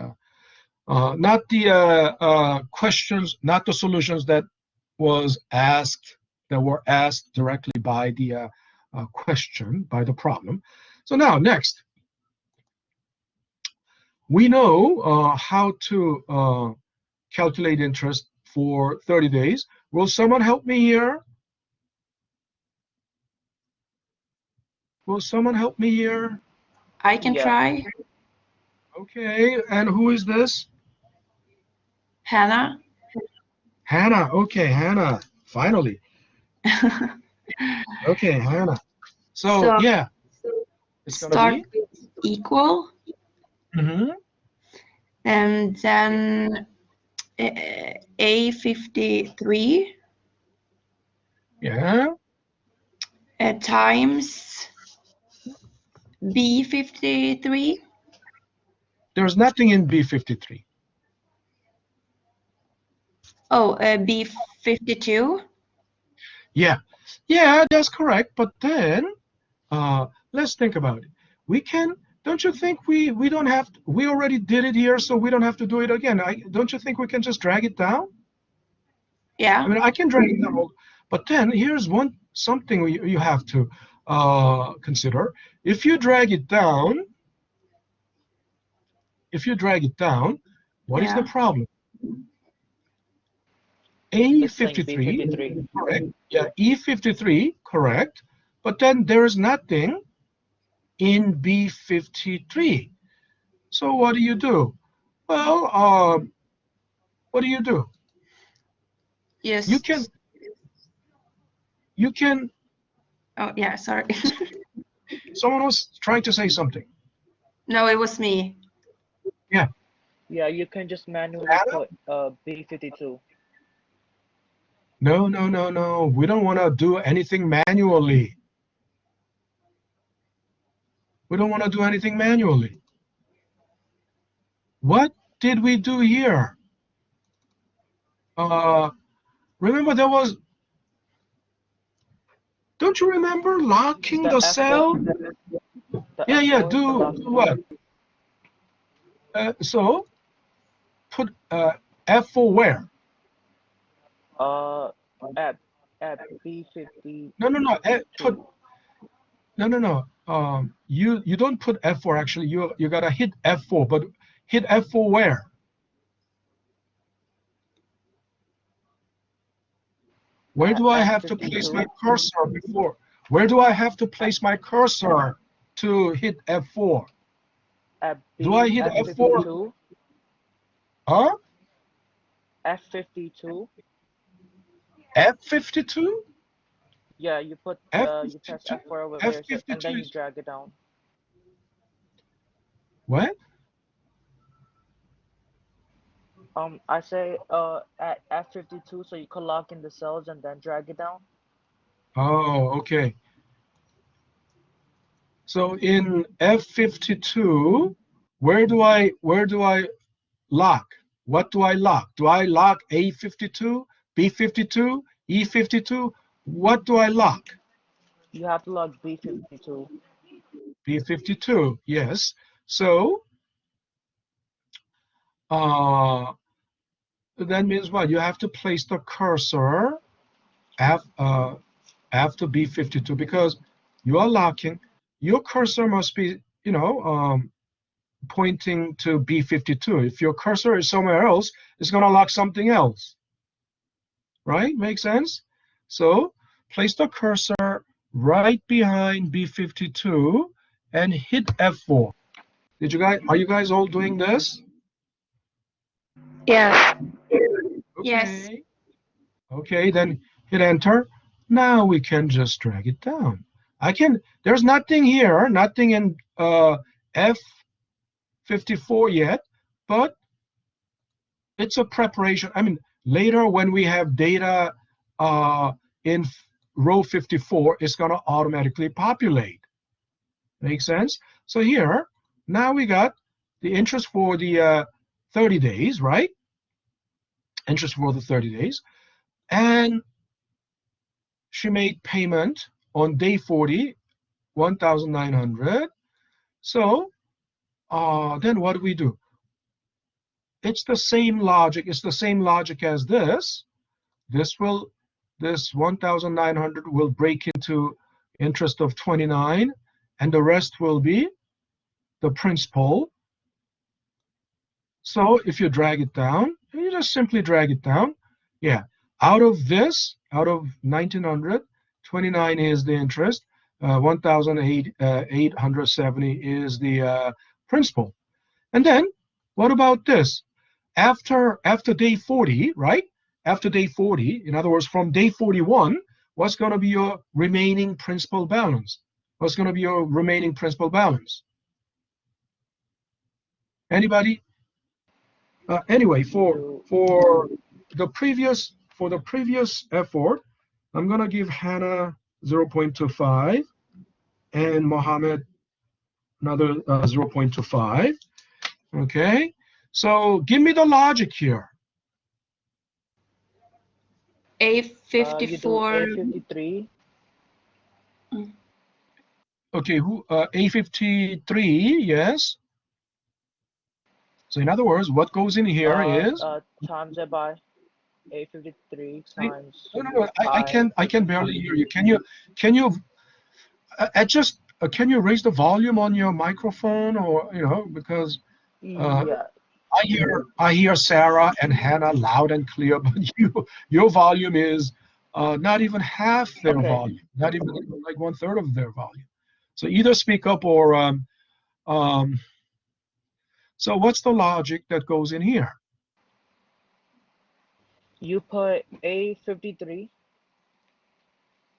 questions, not the solutions that were asked directly by the question, by the problem. So now, next, we know how to calculate interest for 30 days. Will someone help me here? Will someone help me here? I can Yeah. try. Okay, and who is this? Hannah. Hannah. Okay, Hannah. Finally. Okay, Hannah. So So yeah, it's gonna start be. with equal, Mm-hmm. and then A53 Yeah. times B53. There's nothing in B53. Oh, B52. Yeah, that's correct. But then, let's think about it. Don't you think we don't have to, we already did it here, so we don't have to do it again? Don't you think we can just drag it down? Yeah. I mean, I can drag it down, but then here's something you have to consider. If you drag it down, what is the Yeah. problem? It's saying A53, B53. correct. Yeah, E53, correct. But then there is nothing in B53. So what do you do? Well, what do you do? Yes. You can. Oh, yeah. Sorry. Someone was trying to say something. No, it was me. Yeah. Yeah, you can just manually Adam? put B52. No. We don't want to do anything manually. We don't want to do anything manually. What did we do here? Remember there was, don't you remember locking The the F4, cell? the Yeah, F4, the do locking what? So put F4 where? uh at at B52. No. Put no. You don't put F4 actually. You gotta hit F4, but hit F4 where? Where do I have to place my F52 cursor before? Where do I have to place my cursor to hit F4? at Do I B hit F4? F52 Huh? F52. F52? Yeah, you put you press F52? F4 over there, so, and F52 then you is drag it down. what? I say at F52, so you could lock in the cells and then drag it down. Oh, okay. So in F52, where do I lock? What do I lock? Do I lock A52, B52, E52? What do I lock? You have to lock B52. B52, yes. So uh, that means what? You have to place the cursor after B52 because you are locking. Your cursor must be, pointing to B52. If your cursor is somewhere else, it's going to lock something else, right? Make sense? So place the cursor right behind B52 and hit F4. Are you guys all doing this? Yes. Yes. Okay. Okay, then hit enter. Now we can just drag it down. There's nothing here, nothing in F54 yet, but it's a preparation. I mean, later when we have data in row 54, it's going to automatically populate. Make sense? So here, now we got the interest for the 30 days, right? Interest for the 30 days. And she made payment on day 40, 1,900. So then what do we do? It's the same logic. It's the same logic as this. This 1,900 will break into interest of 29, and the rest will be the principal. So if you drag it down, you just simply drag it down. Yeah, out of 1,900, 29 is the interest, 1,870 is the principal. And then what about this? After day 40, right? After day 40, in other words, from day 41, what's going to be your remaining principal balance? What's going to be your remaining principal balance? Anybody? Anyway, for the previous effort, I'm going to give Hannah 0.25 and Mohammed another 0.25. Okay, so give me the logic here. You do A54. A53. Okay, A53, yes. So in other words, what goes in here is Times it by A53 times no, I. I can barely hear you. Can you adjust? Can you raise the volume on your microphone, or because Yeah. I hear Sarah and Hannah loud and clear, but your volume is not even half their Okay. volume, not even like 1/3 of their volume. So either speak up or so what's the logic that goes in here? You put A53.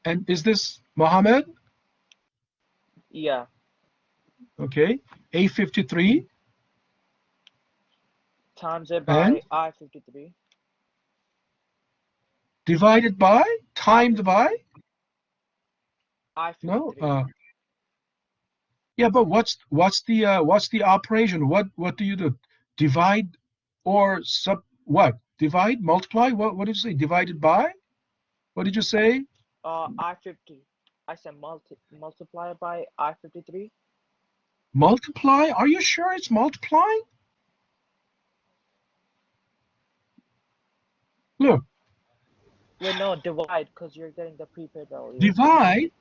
And is this Mohammed? Yeah. Okay, A53 Times it and by I53. divided by, timed by? I53. No, Yeah, but what's the operation? What do you do? Divide or sub what? Divide, multiply? What did you say? Divided by? What did you say? I-50. I said multiply by I-53. Multiply? Are you sure it's multiplying? Look, Wait, no, divide, because you're getting the prepaid value. divide,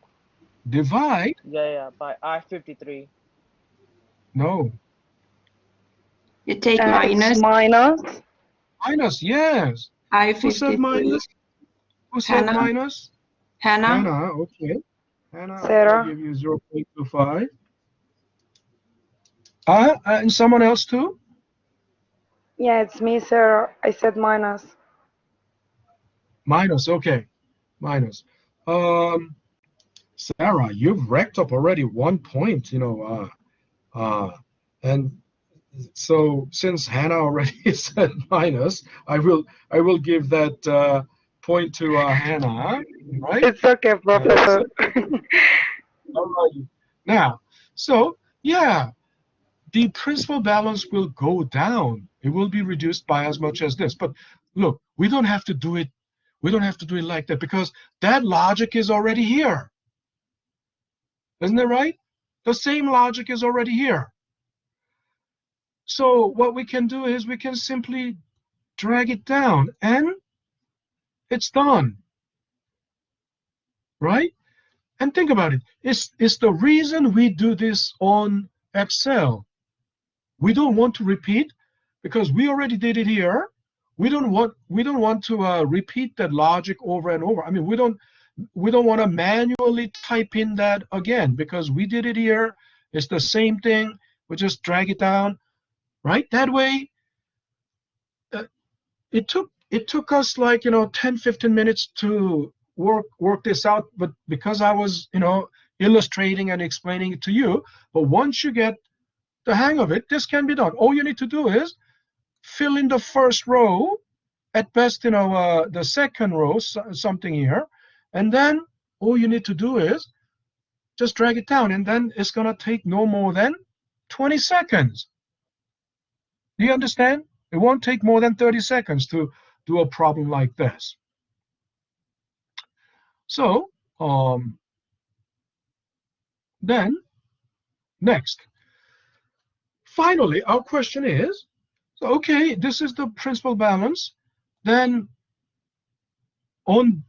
Yeah, by I-53. no. You take It's minus minus. Minus, yes. Who said I-53. minus? Who said Hannah? minus? Hannah? Hannah, okay. Hannah, I'm gonna Sarah. give you 0.25. And someone else too? Yeah, it's me, Sarah. I said minus. Minus, okay. Minus. Sarah, you've racked up already 1 point, and so since Hannah already said minus, I will give that point to Hannah, right? It's okay, Professor. All right. Now, so yeah, the principal balance will go down. It will be reduced by as much as this. But look, we don't have to do it. We don't have to do it like that because that logic is already here. Isn't it right? The same logic is already here. So what we can do is we can simply drag it down and it's done, right? And think about it. It's the reason we do this on Excel. We don't want to repeat because we already did it here. We don't want to repeat that logic over and over. I mean, we don't want to manually type in that again because we did it here. It's the same thing. We just drag it down, right? That way, it took us like 10-15 minutes to work this out. But because I was illustrating and explaining it to you, but once you get the hang of it, this can be done. All you need to do is fill in the first row, at best, the second row, something here, and then all you need to do is just drag it down, and then it's going to take no more than 20 seconds. Do you understand? It won't take more than 30 seconds to do a problem like this. So, then, next. Finally, our question is, so, okay, this is the principal balance. Then on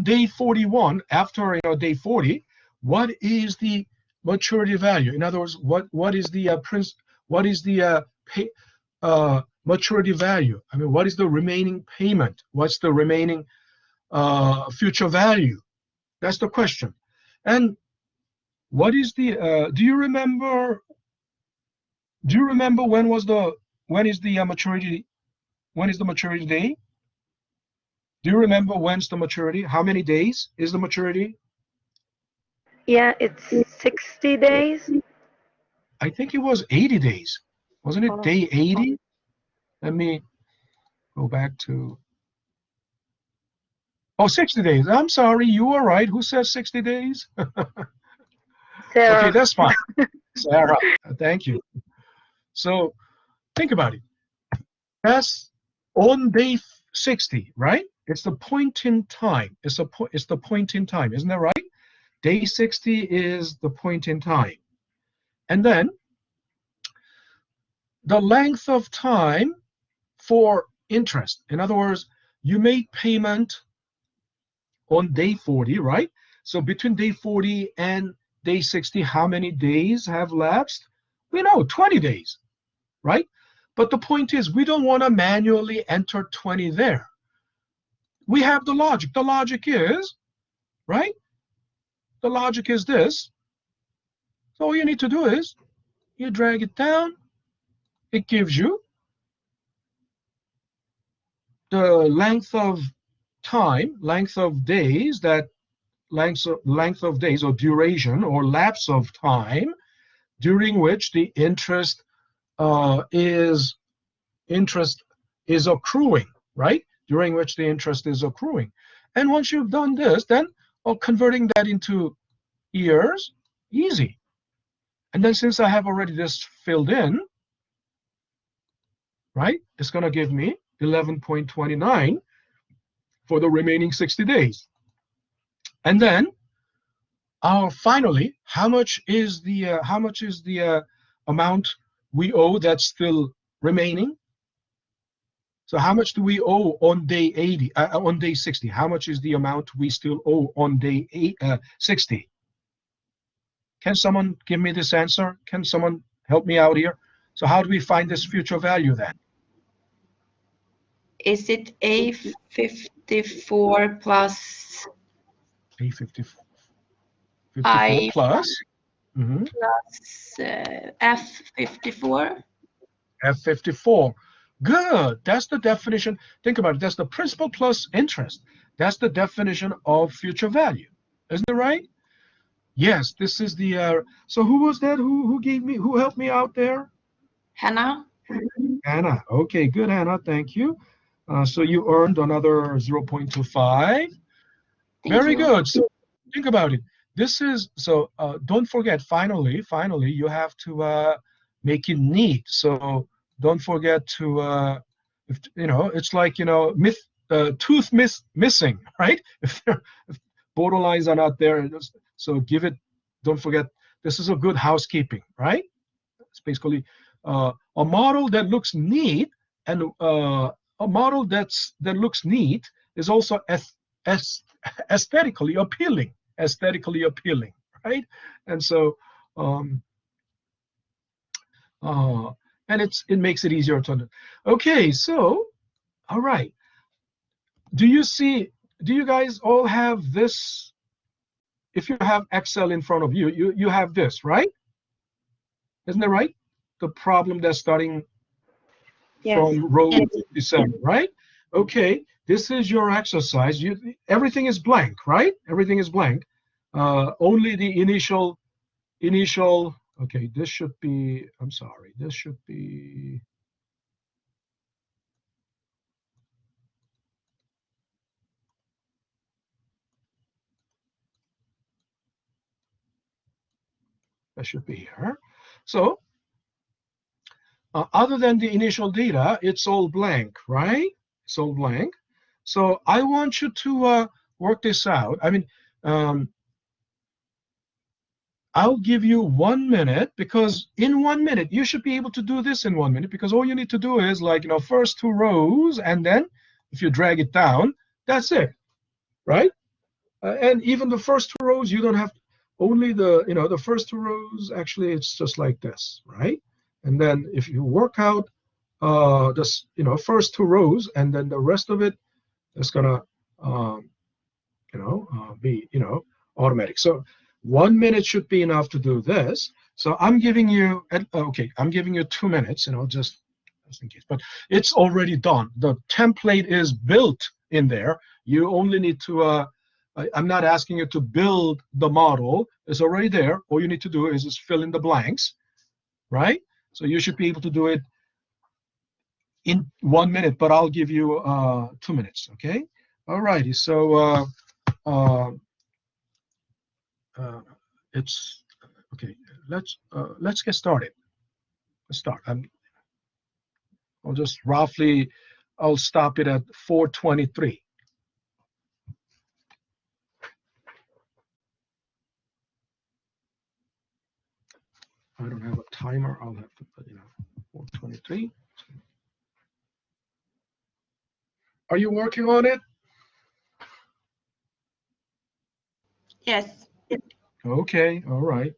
day 41, after day 40, what is the maturity value? In other words, what is the maturity value? I mean, what is the remaining payment? What's the remaining future value? That's the question. And what is the? Do you remember when is the maturity? When is the maturity day? Do you remember when's the maturity? How many days is the maturity? Yeah, it's 60 days. I think it was 80 days. Wasn't it day 80? Let me go back to. Oh, 60 days. I'm sorry, you were right. Who says 60 days? Sarah. Okay, that's fine. Sarah, thank you. So think about it. That's on day 60, right? It's the point in time. It's the point in time, isn't that right? Day 60 is the point in time. And then the length of time for interest. In other words, you made payment on day 40, right? So between day 40 and day 60, how many days have lapsed? We know 20 days, right? But the point is, we don't want to manually enter 20 there. We have the logic. The logic is, right? The logic is this. So all you need to do is you drag it down. It gives you the length of time, length of days, that length of days or duration or lapse of time during which the interest is accruing, right? During which the interest is accruing. And once you've done this, then converting that into years, easy. And then since I have already this filled in, right, it's going to give me 11.29 for the remaining 60 days. And then finally, how much is the amount we owe that's still remaining? So how much do we owe on day 80, on day 60? How much is the amount we still owe on day 60? Can someone give me this answer? Can someone help me out here? So how do we find this future value then? Is it A54 plus A54 I plus plus F54? F54. Good. That's the definition. Think about it. That's the principal plus interest. That's the definition of future value. Isn't it right? Yes, this is the so who was that? Who helped me out there? Hannah? Anna. Okay, good, Anna. Thank you. So you earned another 0.25. Very good. So think about it. This is so don't forget, finally, you have to make it neat. So don't forget to if it's like tooth missing, right? If borderlines are not there, so give it, don't forget, this is a good housekeeping, right? It's basically a model that looks neat, and a model that looks neat is also aesthetically appealing, right? And so and it makes it easier to understand. Okay, so all right, do you guys all have this? If you have Excel in front of you, you have this, right? Isn't that right? The problem that's starting Yes. from row 57, right? Okay, this is your exercise. Everything is blank, right? Everything is blank. Only the initial. Okay, this should be. I'm sorry. This should be. That should be here. So, other than the initial data, it's all blank, right? It's all blank. So I want you to work this out. I mean, I'll give you 1 minute, because in 1 minute, you should be able to do this in 1 minute, because all you need to do is like, first 2 rows, and then if you drag it down, that's it, right? And even the first 2 rows, you don't have only the first 2 rows, actually, it's just like this, right? And then if you work out this, first 2 rows, and then the rest of it is gonna, be, automatic. So 1 minute should be enough to do this. So I'm giving you, I'm giving you 2 minutes, just in case, but it's already done. The template is built in there. You only need to, I'm not asking you to build the model. It's already there. All you need to do is just fill in the blanks, right? So you should be able to do it in 1 minute, but I'll give you 2 minutes, okay? All righty, so it's okay. Let's get started. Let's start. I'll just roughly, I'll stop it at 4:23. I don't have a timer. I'll have to put 4:23. Are you working on it? Yes. Okay. All right.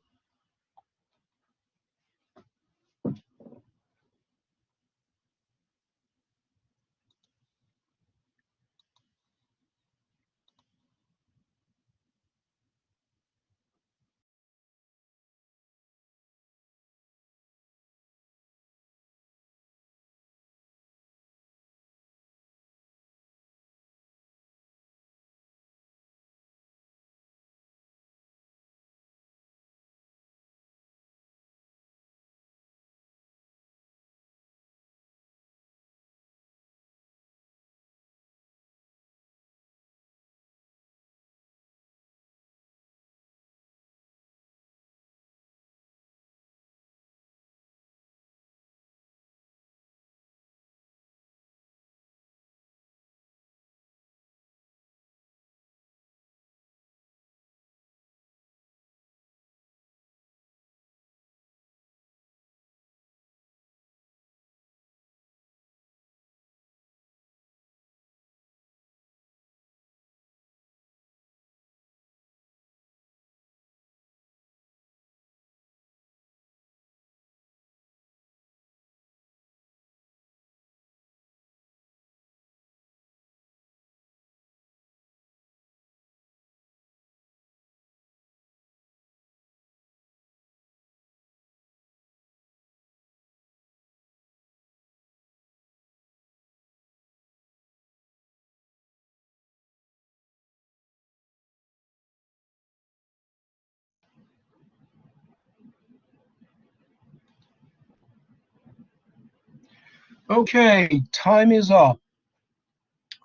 Okay, time is up.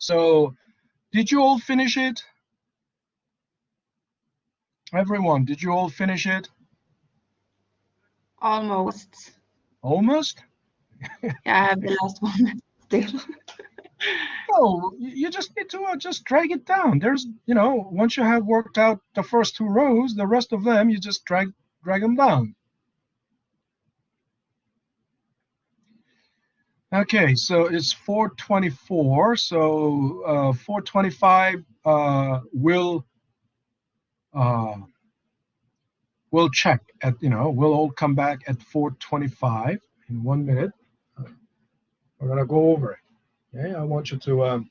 So, did you all finish it? Everyone, did you all finish it? Almost. Almost? Yeah, I have the last one still. No, you just need to just drag it down. There's, once you have worked out the first two rows, the rest of them, you just drag them down. Okay, so it's 4:24. So 4:25 we'll check at, we'll all come back at 4:25 in 1 minute. We're gonna go over it. Okay, I want you to.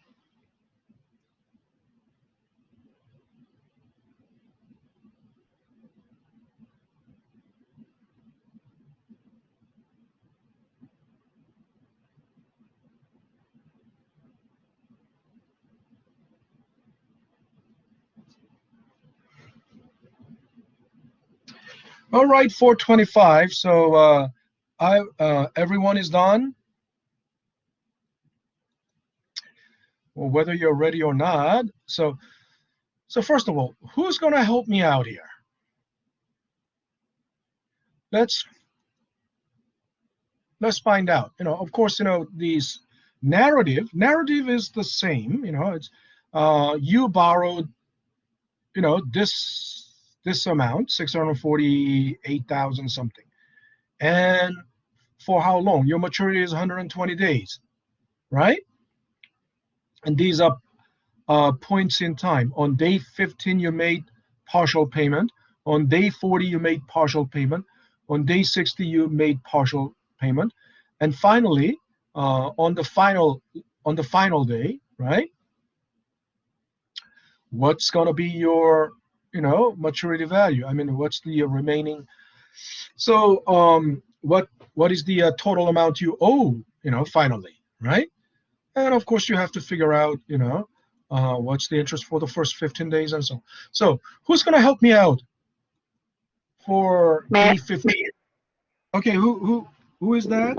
All right, 4:25. So everyone is done. Well, whether you're ready or not. So first of all, who's gonna help me out here? Let's find out. Of course, these narrative is the same. It's you borrowed, this amount, 648,000 something, and for how long? Your maturity is 120 days, right? And these are points in time. On day 15, you made partial payment. On day 40, you made partial payment. On day 60, you made partial payment. And finally, on the final day, right? What's going to be your, maturity value? I mean, what's the remaining? So, what is the total amount you owe? Finally, right? And of course, you have to figure out, what's the interest for the first 15 days and so on. So, who's going to help me out for Me, day 15? Okay, who is that?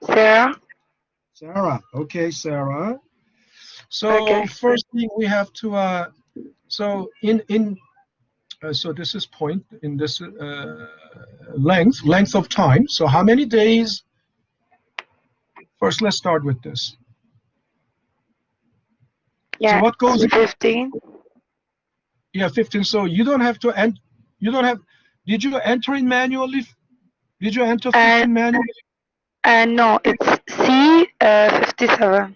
Sarah. Sarah. Okay, Sarah. So Okay. first thing we have to so so this is point in this length of time. So how many days? First, let's start with this. Yeah, So what goes? 15. Yeah, 15. So you don't have to end. You don't have. Did you enter in manually? Did you enter 15 manually? No, it's C 57.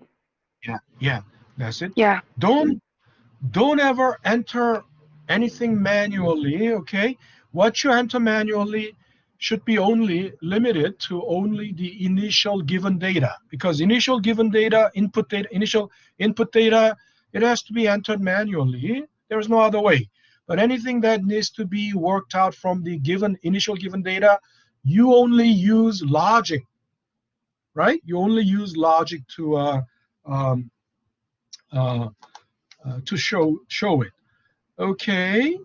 Yeah, that's it. Yeah. Don't ever enter anything manually. Okay, what you enter manually should be only limited to only the initial given data, because initial given data, initial input data, it has to be entered manually. There's no other way. But anything that needs to be worked out from the initial given data, you only use logic, right? You only use logic um, to show it. Okay.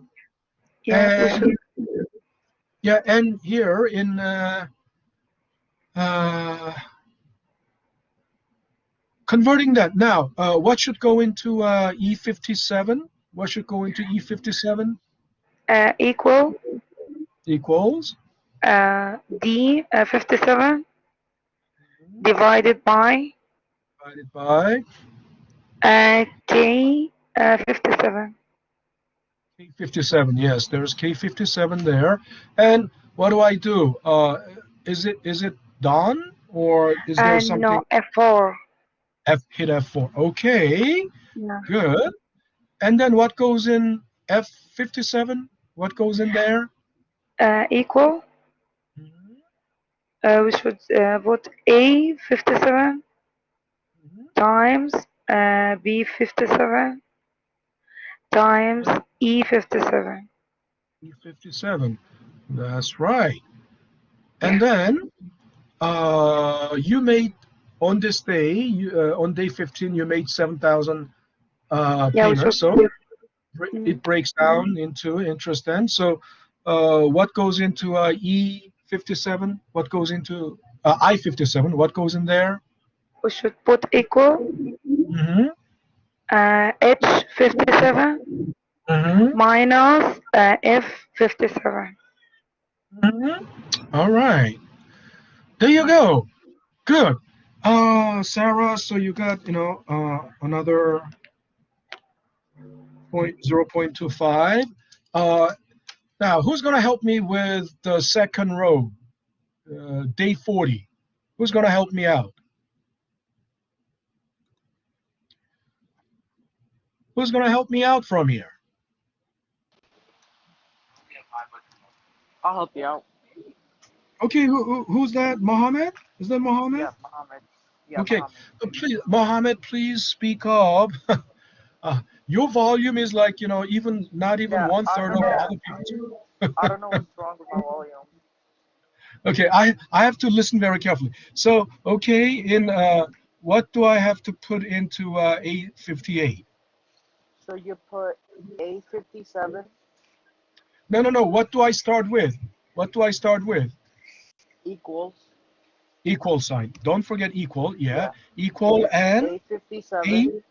Yeah. And yeah, and here in converting that now, what should go into E57? What should go into E57? Equal Equals D 57 divided by divided by K 57. K57. Yes, there's K57 there. And what do I do? Is it done, or is there something? No, F4. Hit F4. Okay, Yeah. good. And then what goes in F57? What goes in there? Equal. We should put A 57 times B 57 times E 57. E57. That's right. And then you made on this day, on day 15, you made 7,000 payments. So it breaks down into interest then. So what goes into E57? What goes into I57? What goes in there? we should put equal Mm-hmm. H57 Mm-hmm. minus F57. Mm-hmm. All right. There you go. Good. Sarah, so you got, another 0.25. Now, who's going to help me with the second row, day 40? Who's going to help me out? Who's going to help me out from here? I'll help you out. Okay, who's that? Mohammed? Is that Mohammed? Yeah, Mohammed. Yeah, Okay, Mohammed. please, Mohammed, please speak up. Your volume is like, not even Yeah, one I third don't of know. other people's. I don't know what's wrong with my volume. Okay, I have to listen very carefully. So, okay, in what do I have to put into A58? So you put A57 No. What do I start with? What do I start with? equals, Equal sign. Don't forget equal. Yeah, yeah, equal and A57,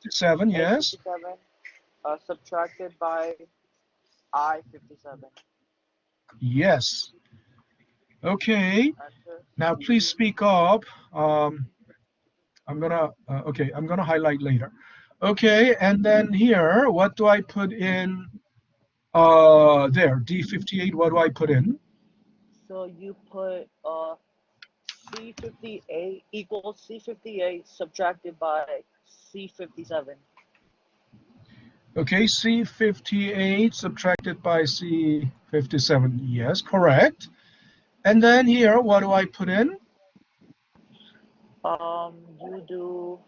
A57. Yes. A57 subtracted by I57. Yes. Okay. Enter. Now, please speak up. I'm gonna highlight later. Okay, and then here, what do I put in? There, D58. What do I put in? So you put C58 equals C58 subtracted by C57. Okay, C58 subtracted by C57. Yes, correct. And then here, what do I put in? You do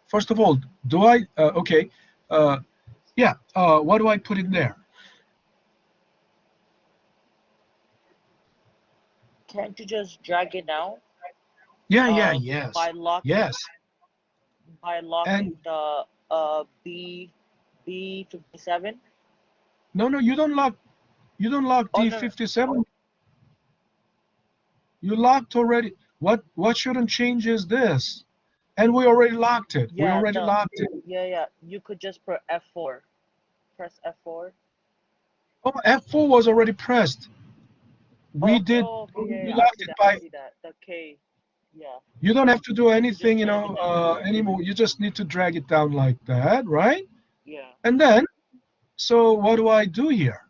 First of all, do I? Okay, yeah. What do I put in there? can't you just drag it down? Yeah. Uh, Yes. by locking Yes. And the B57. no, you don't lock. You don't lock Oh no, D57. You locked already. What shouldn't change is this. And we already locked it. We yeah, already no, locked it. yeah. You could just press F4. Press F4. Oh, F4 was already pressed. Oh, We did. okay, We I locked see it that. I by. see that. The K, yeah. You don't have to do You just anything, drag it down. anymore. You just need to drag it down like that, right? Yeah. And then, so what do I do here?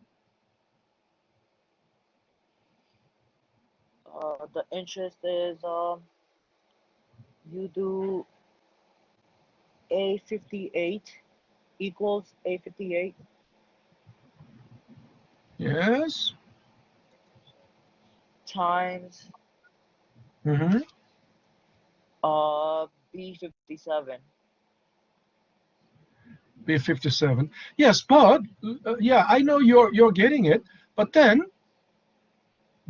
The interest is you do A58 equals A58 Yes. times Mm-hmm. B57. B57. Yes, but yeah, I know you're getting it. But then,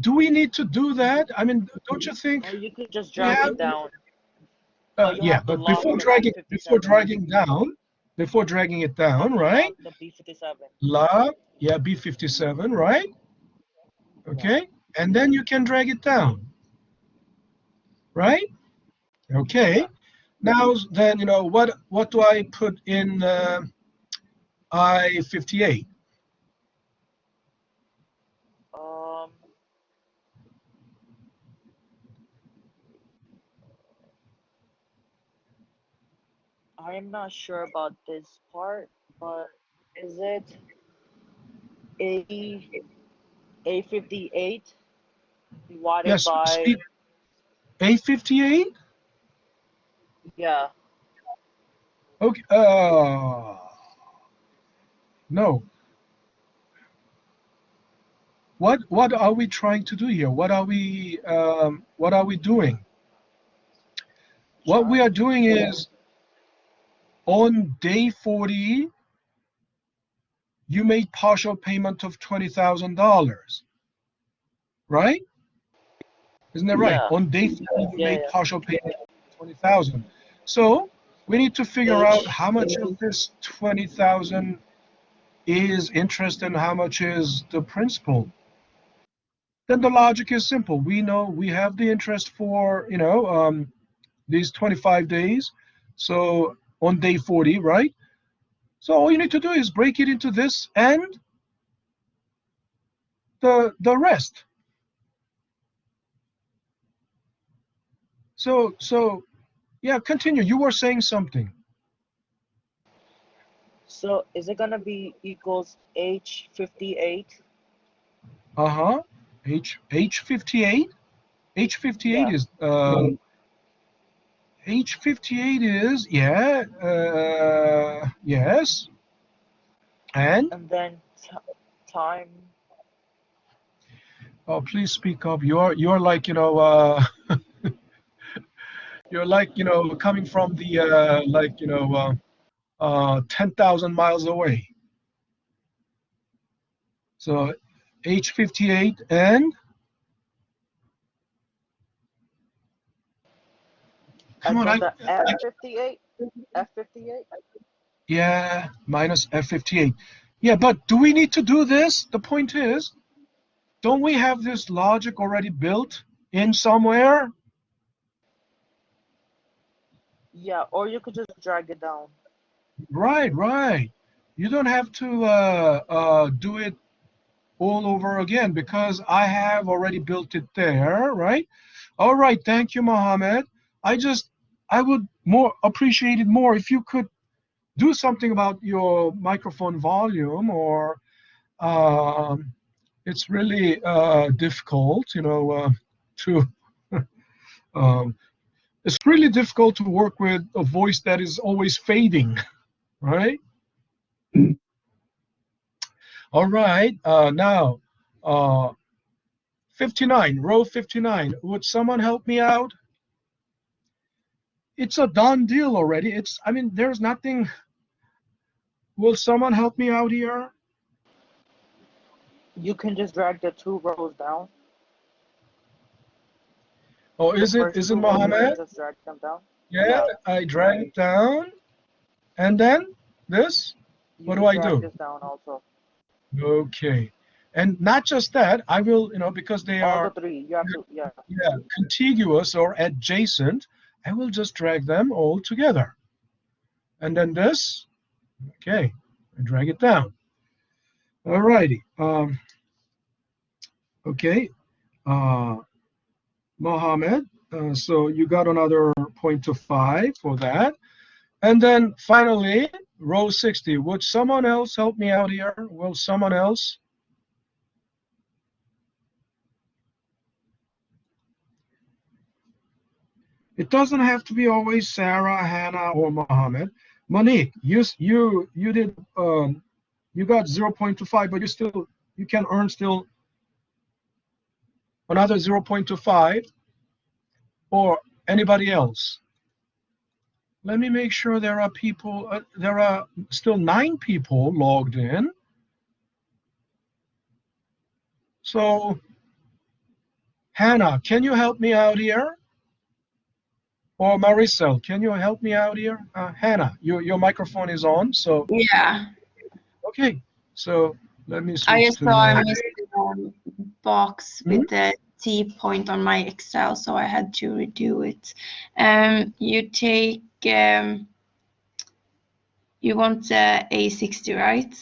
do we need to do that? I mean, don't you think Or you could just we drag have? it down, but you Yeah, have to but lock before the dragging B57. before dragging it You down, have to right? lock the B57. Lock, yeah, B57, right? Yeah. Okay, and then you can drag it down, right? Okay. Yeah. Now then, what do I put in I58? Um, I'm not sure about this part, but is it A A58 divided Yes, by, speak A58. yeah, Okay. No. What are we trying to do here? What are we doing? What we trying are doing is on day 40, you made partial payment of $20,000, right? Isn't that right? yeah, On day 40, you yeah, made yeah. partial payment of 20,000. So we need to figure out H how much of this 20,000 is interest and how much is the principal, then the logic is simple. We know we have the interest for, these 25 days. So on day 40, right? So all you need to do is break it into this and the rest. So yeah, continue. You were saying something. So is it gonna be equals H58? Uh-huh. H58. H58 Yeah. is H58 is yes. And And then time. oh, please speak up. You're like, you're like, coming from the 10,000 miles away. So H58 and come on, And then the F58? F58? yeah, minus F58. Yeah, but do we need to do this? The point is, don't we have this logic already built in somewhere? Yeah, or you could just drag it down. Right. You don't have to do it all over again because I have already built it there, right? All right, thank you, Mohammed. I would more appreciate it more if you could do something about your microphone volume, or it's really difficult, to it's really difficult to work with a voice that is always fading, right? All right, now, 59, row 59. Would someone help me out? It's a done deal already. There's nothing. Will someone help me out here? You can just drag the 2 rows down. Oh, The is it first 2 rows, you Mohammed? can just drag them down. Yeah, I drag it down. And then this? What do I drag do? this down also. Okay. And not just that, I will, because they All are the 3, you have to, yeah. contiguous or adjacent, I will just drag them all together. And then this, okay, I drag it down. All righty. Okay. Mohammed, so you got another 0.25 for that. And then finally, row 60. Would someone else help me out here? Will someone else? It doesn't have to be always Sarah, Hannah, or Mohammed. Monique, you did you got 0.25, but you can earn still another 0.25, or anybody else. Let me make sure there are people. There are still 9 people logged in. So, Hannah, can you help me out here? Or Maricel, can you help me out here? Hannah, your microphone is on, so. Yeah, Okay, so let me switch I just to saw I missed the box with the T point on my Excel, so I had to redo it. You take, you want the A60, right?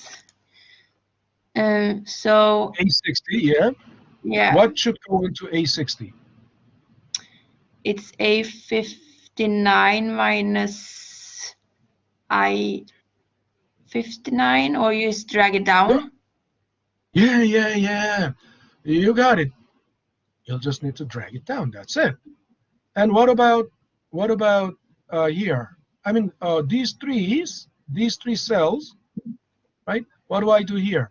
So A60, yeah. yeah, What should go into A60? it's A59 minus I59, or you just drag it down. Yeah. You got it. You'll just need to drag it down. That's it. And what about here? These three cells, right? What do I do here?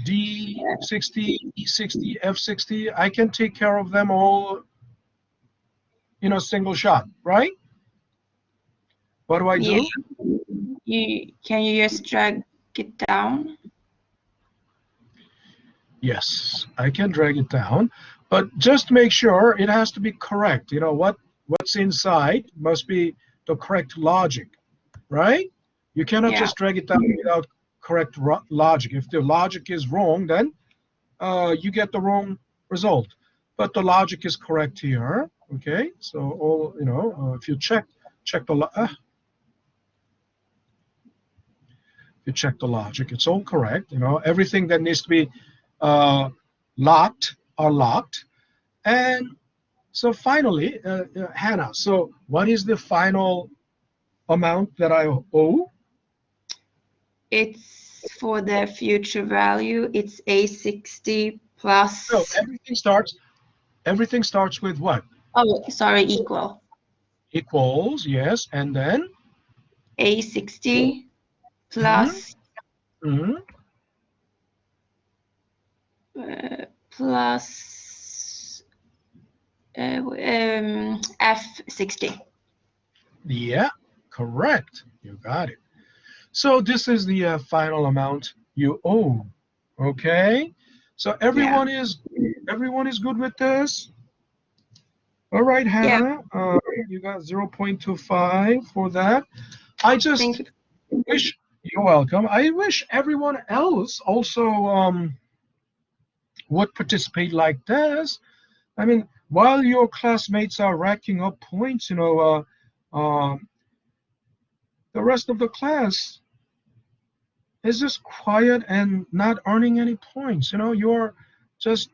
D60, E60, F60. I can take care of them all in a single shot, right? What do I do? Can you just drag it down? Yes, I can drag it down, but just make sure it has to be correct. What's inside must be the correct logic, right? You cannot just drag it down without correct logic. If the logic is wrong, then you get the wrong result. But the logic is correct here. Okay, so all if you check the you check the logic, it's all correct. Everything that needs to be locked are locked. And so finally, Hannah, so what is the final amount that I owe? It's for the future value. It's A60 plus. No, everything starts with what? Oh, sorry, equal. Equals, yes, and then A60 plus Mhm. plus F60. Yeah, correct. You got it. So this is the final amount you owe. Okay. So everyone is good with this. All right, Yeah. Hannah, you got 0.25 for that. I just Thank you. wish you're welcome. I wish everyone else also would participate like this. I mean, while your classmates are racking up points, the rest of the class is just quiet and not earning any points. You're just,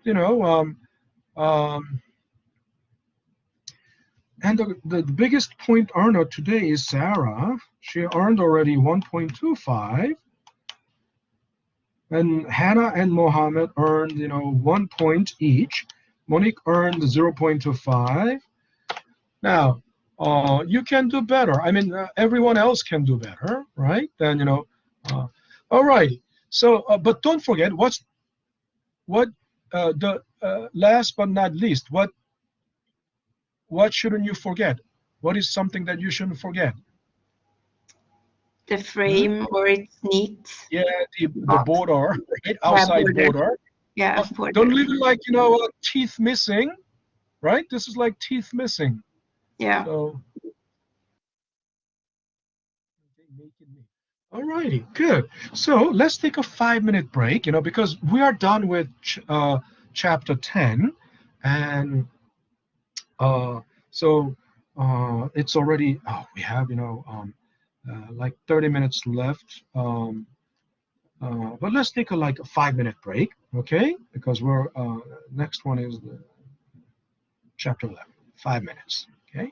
and the biggest point earner today is Sarah. She earned already 1.25. And Hannah and Mohammed earned, 1 point each. Monique earned 0.25. Now, you can do better. I mean, everyone else can do better, right? Then, all right. So, but don't forget what the last but not least, what shouldn't you forget? What is something that you shouldn't forget? The frame or its neat. Yeah, the box. border, right? Outside border. Yeah, border. Don't leave it like, teeth missing, right? This is like teeth missing. Yeah. So, all righty, good. So let's take a 5-minute break, because we are done with chapter 10. And so it's already, we have, like 30 minutes left. But let's take a 5-minute break, okay? Because we're next one is the chapter 11. 5 minutes, okay?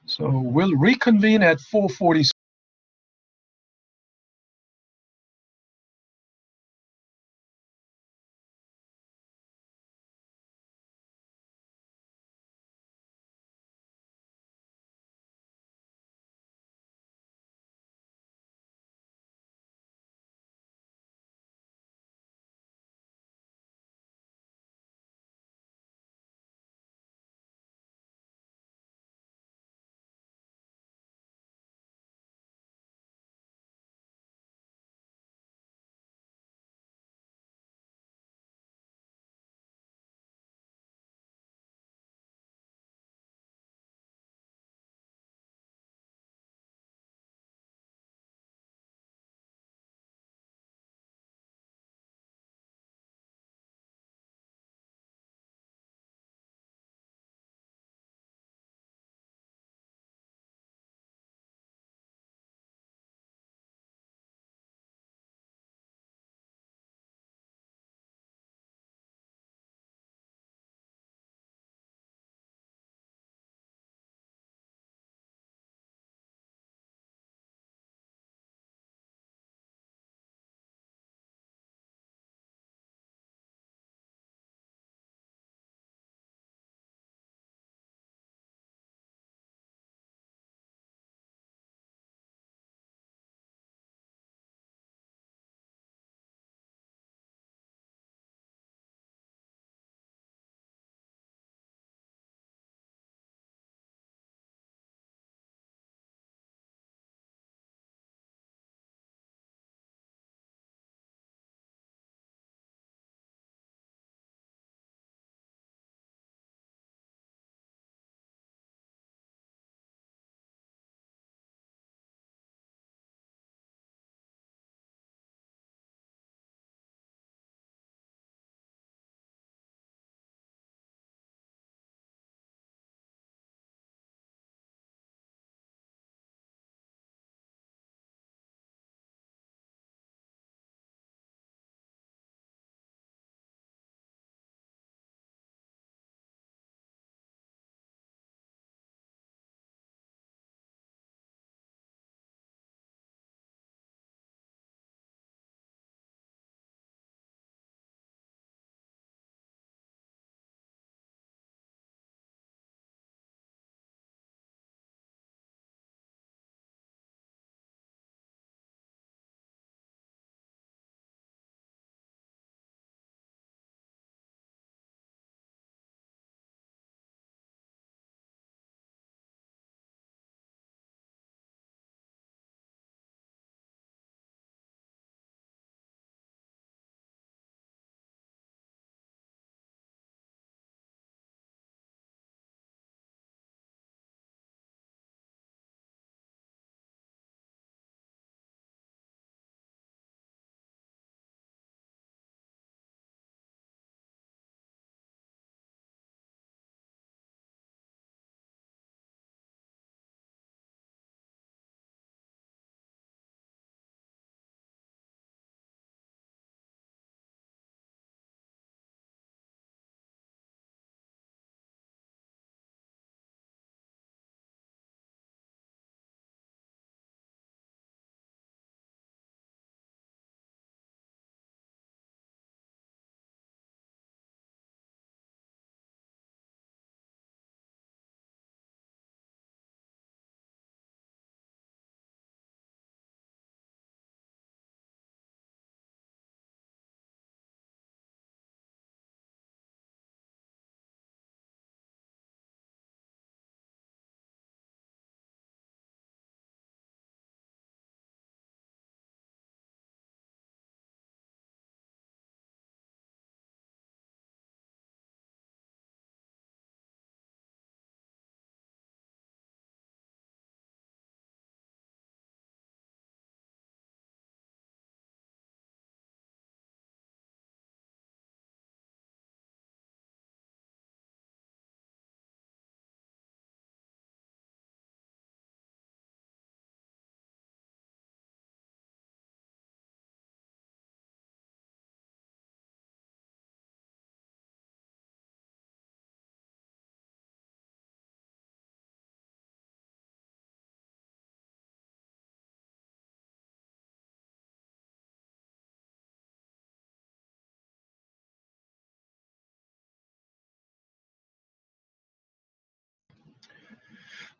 So we'll reconvene at 4:40.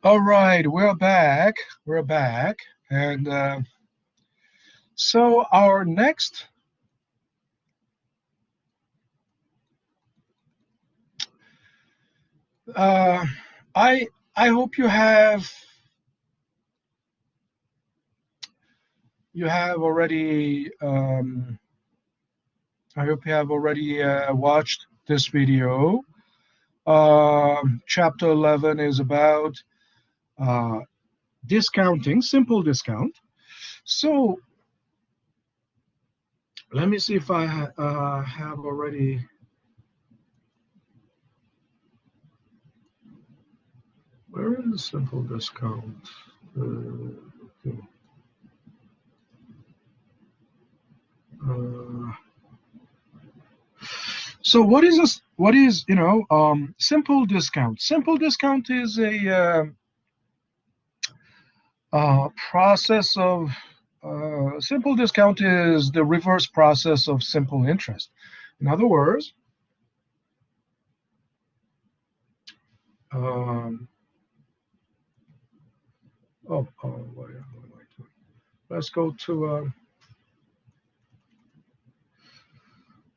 All right, we're back. We're back. And so our next I hope you have already I hope you have already watched this video. Chapter 11 is about discounting, simple discount. So let me see if I have already. Where is simple discount? Okay. So what is this? What is, simple discount? Simple discount is a process of simple discount is the reverse process of simple interest. In other words, what am I doing? Let's go to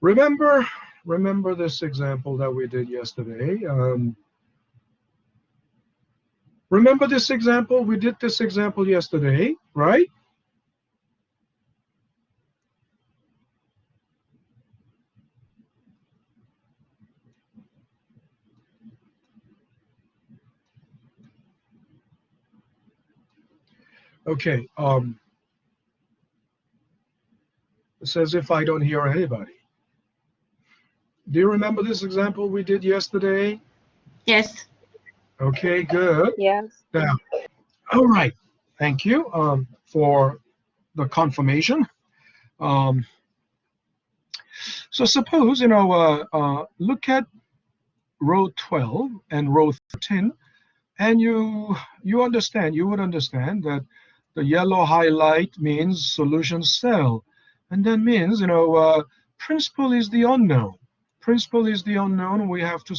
remember this example that we did yesterday. Remember this example? We did this example yesterday, right? Okay. It says if I don't hear anybody. Do you remember this example we did yesterday? Yes. Okay, good. Yes. Now, all right. Thank you for the confirmation. So suppose, look at row 12 and row 13, and you would understand that the yellow highlight means solution cell, and that means, principal is the unknown. Principal is the unknown. We have to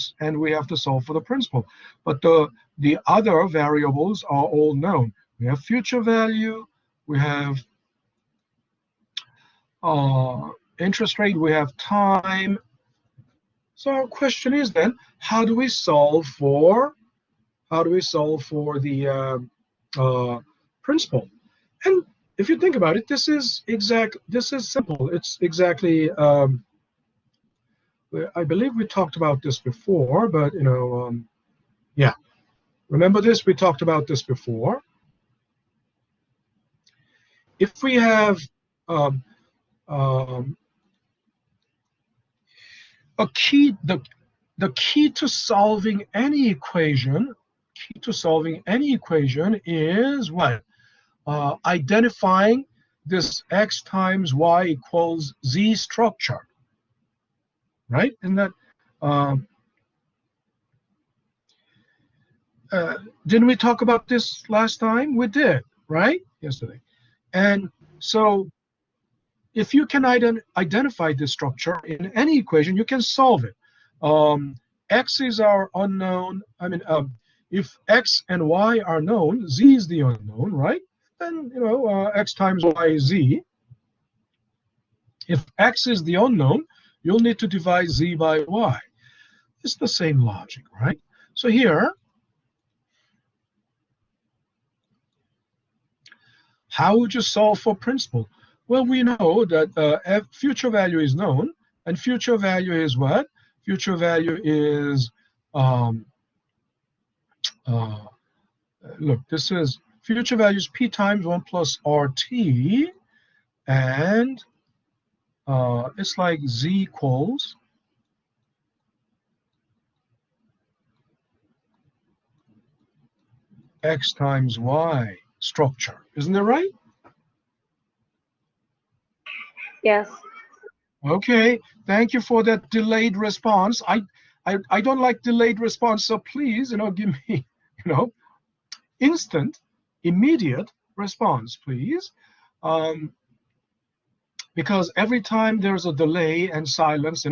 solve for the principal, but the other variables are all known. We have future value, we have interest rate, we have time. So our question is then, how do we solve for the principal? And if you think about it, this is simple. It's exactly. I believe we talked about this before, but yeah. Remember this? We talked about this before. If we have a key, the key to solving any equation is what? Identifying this x times y equals z structure, right? And that didn't we talk about this last time? We did, right? Yesterday. And so if you can identify this structure in any equation, you can solve it. X is our unknown. I mean, if x and y are known, z is the unknown, right? Then, x times y is z. If x is the unknown, you'll need to divide z by y. It's the same logic, right? So here, how would you solve for principal? Well, we know that future value is known, and future value is what? Future value is, look, this is, future value is p times 1 plus RT, and it's like z equals x times y structure. Isn't that right? Yes. Okay, thank you for that delayed response. I don't like delayed response, so please, give me, instant, immediate response, please. Because every time there's a delay and silence,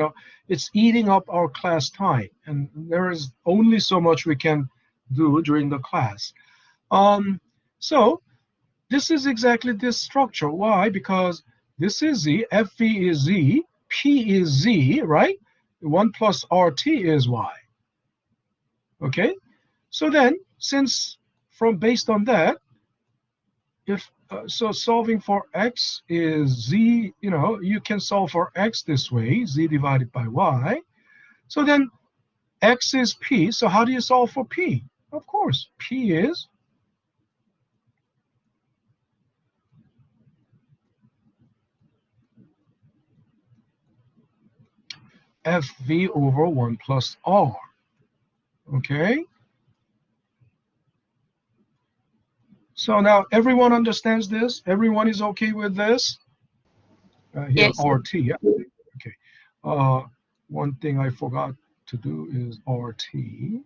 it's eating up our class time, and there is only so much we can do during the class. So this is exactly this structure. Why? Because this is Z, FV is Z, P is Z, right? 1 plus RT is Y. Okay? So then, since based on that, if so solving for X is Z, you can solve for X this way, Z divided by Y. So then X is P. So how do you solve for P? Of course, P is FV over 1 plus R. Okay? So now everyone understands this? Everyone is okay with this? Here, Yes. RT. Yeah? Okay. One thing I forgot to do is RT.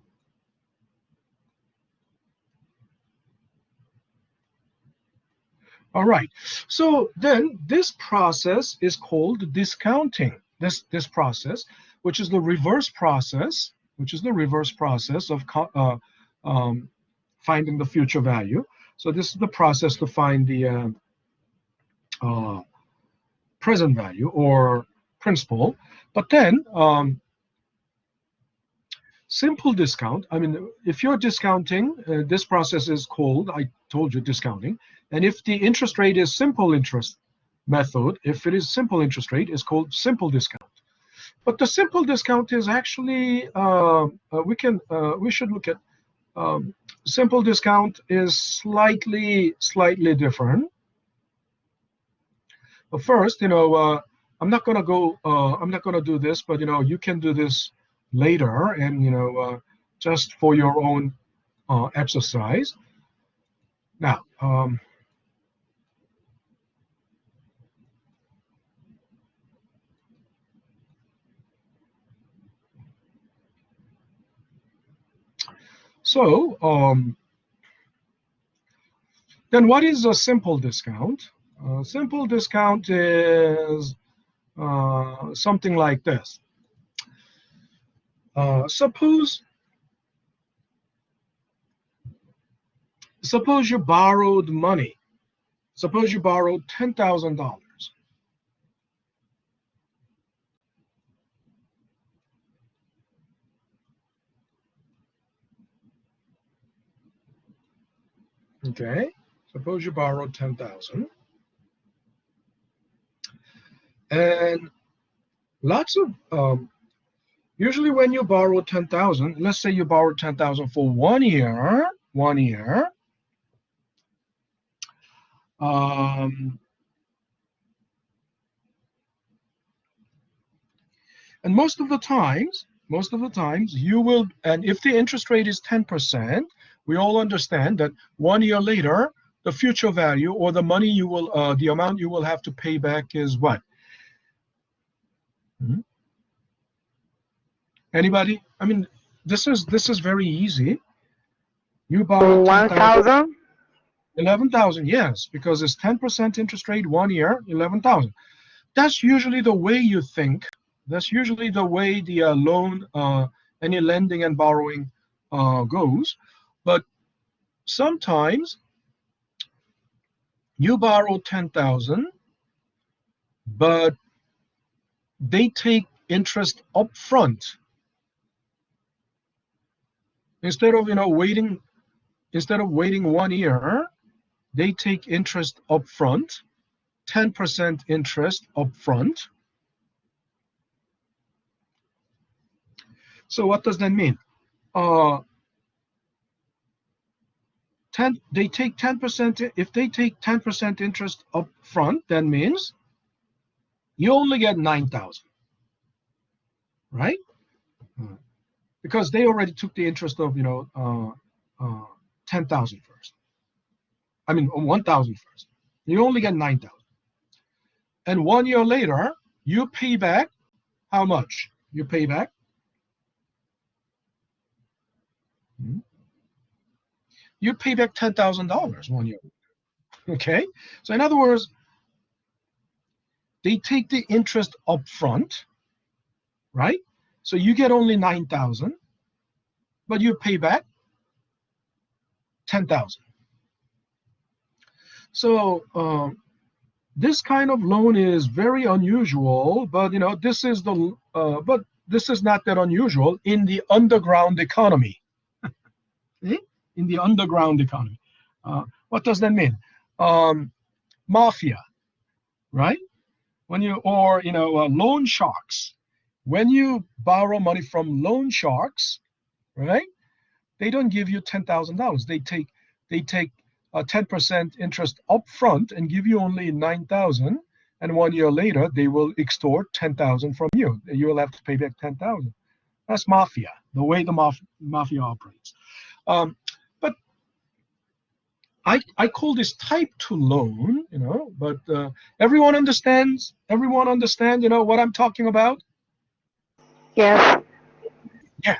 All right. So then this process is called discounting. This process, which is the reverse process, of finding the future value. So this is the process to find the present value or principal. But then simple discount, I mean, if you're discounting, this process is called, I told you, discounting. And if the interest rate is simple interest method, if it is simple interest rate, it's called simple discount. But the simple discount is actually, we should look at, simple discount is slightly different. But first, I'm not gonna do this, but you can do this later, and just for your own exercise. Now, so then what is a simple discount? Simple discount is something like this. Suppose you borrowed money. Suppose you borrowed $10,000. Okay, suppose you borrowed 10,000, and lots of usually when you borrow 10,000, let's say you borrowed 10,000 for 1 year, and most of the times you will, and if the interest rate is 10%, we all understand that 1 year later, the future value or the money you will, the amount you will have to pay back is what? Anybody? I mean, this is very easy. You borrowed 1,000. 11,000, yes, because it's 10% interest rate 1 year, 11,000. That's usually the way you think. That's usually the way the loan, any lending and borrowing goes. But sometimes you borrow 10,000, but they take interest up front. Instead of waiting 1 year, they take interest up front, 10% interest up front. So what does that mean? They take 10%. If they take 10% interest up front, that means you only get 9,000, right? Because they already took the interest of 10,000 first. I mean 1,000 first. You only get 9,000. And 1 year later, you pay back how much? You pay back. You pay back $10,000 1 year. Okay. So in other words, they take the interest up front, right? So you get only 9,000, but you pay back 10,000. So this kind of loan is very unusual, but this is not that unusual in the underground economy. In the underground economy. What does that mean? Mafia, right? When you loan sharks. When you borrow money from loan sharks, right? They don't give you $10,000. They take 10% interest up front and give you only 9,000. And 1 year later, they will extort 10,000 from you. You will have to pay back 10,000. That's mafia, the way the mafia operates. But I call this type 2 loan, but everyone understands, what I'm talking about? Yes. Yeah,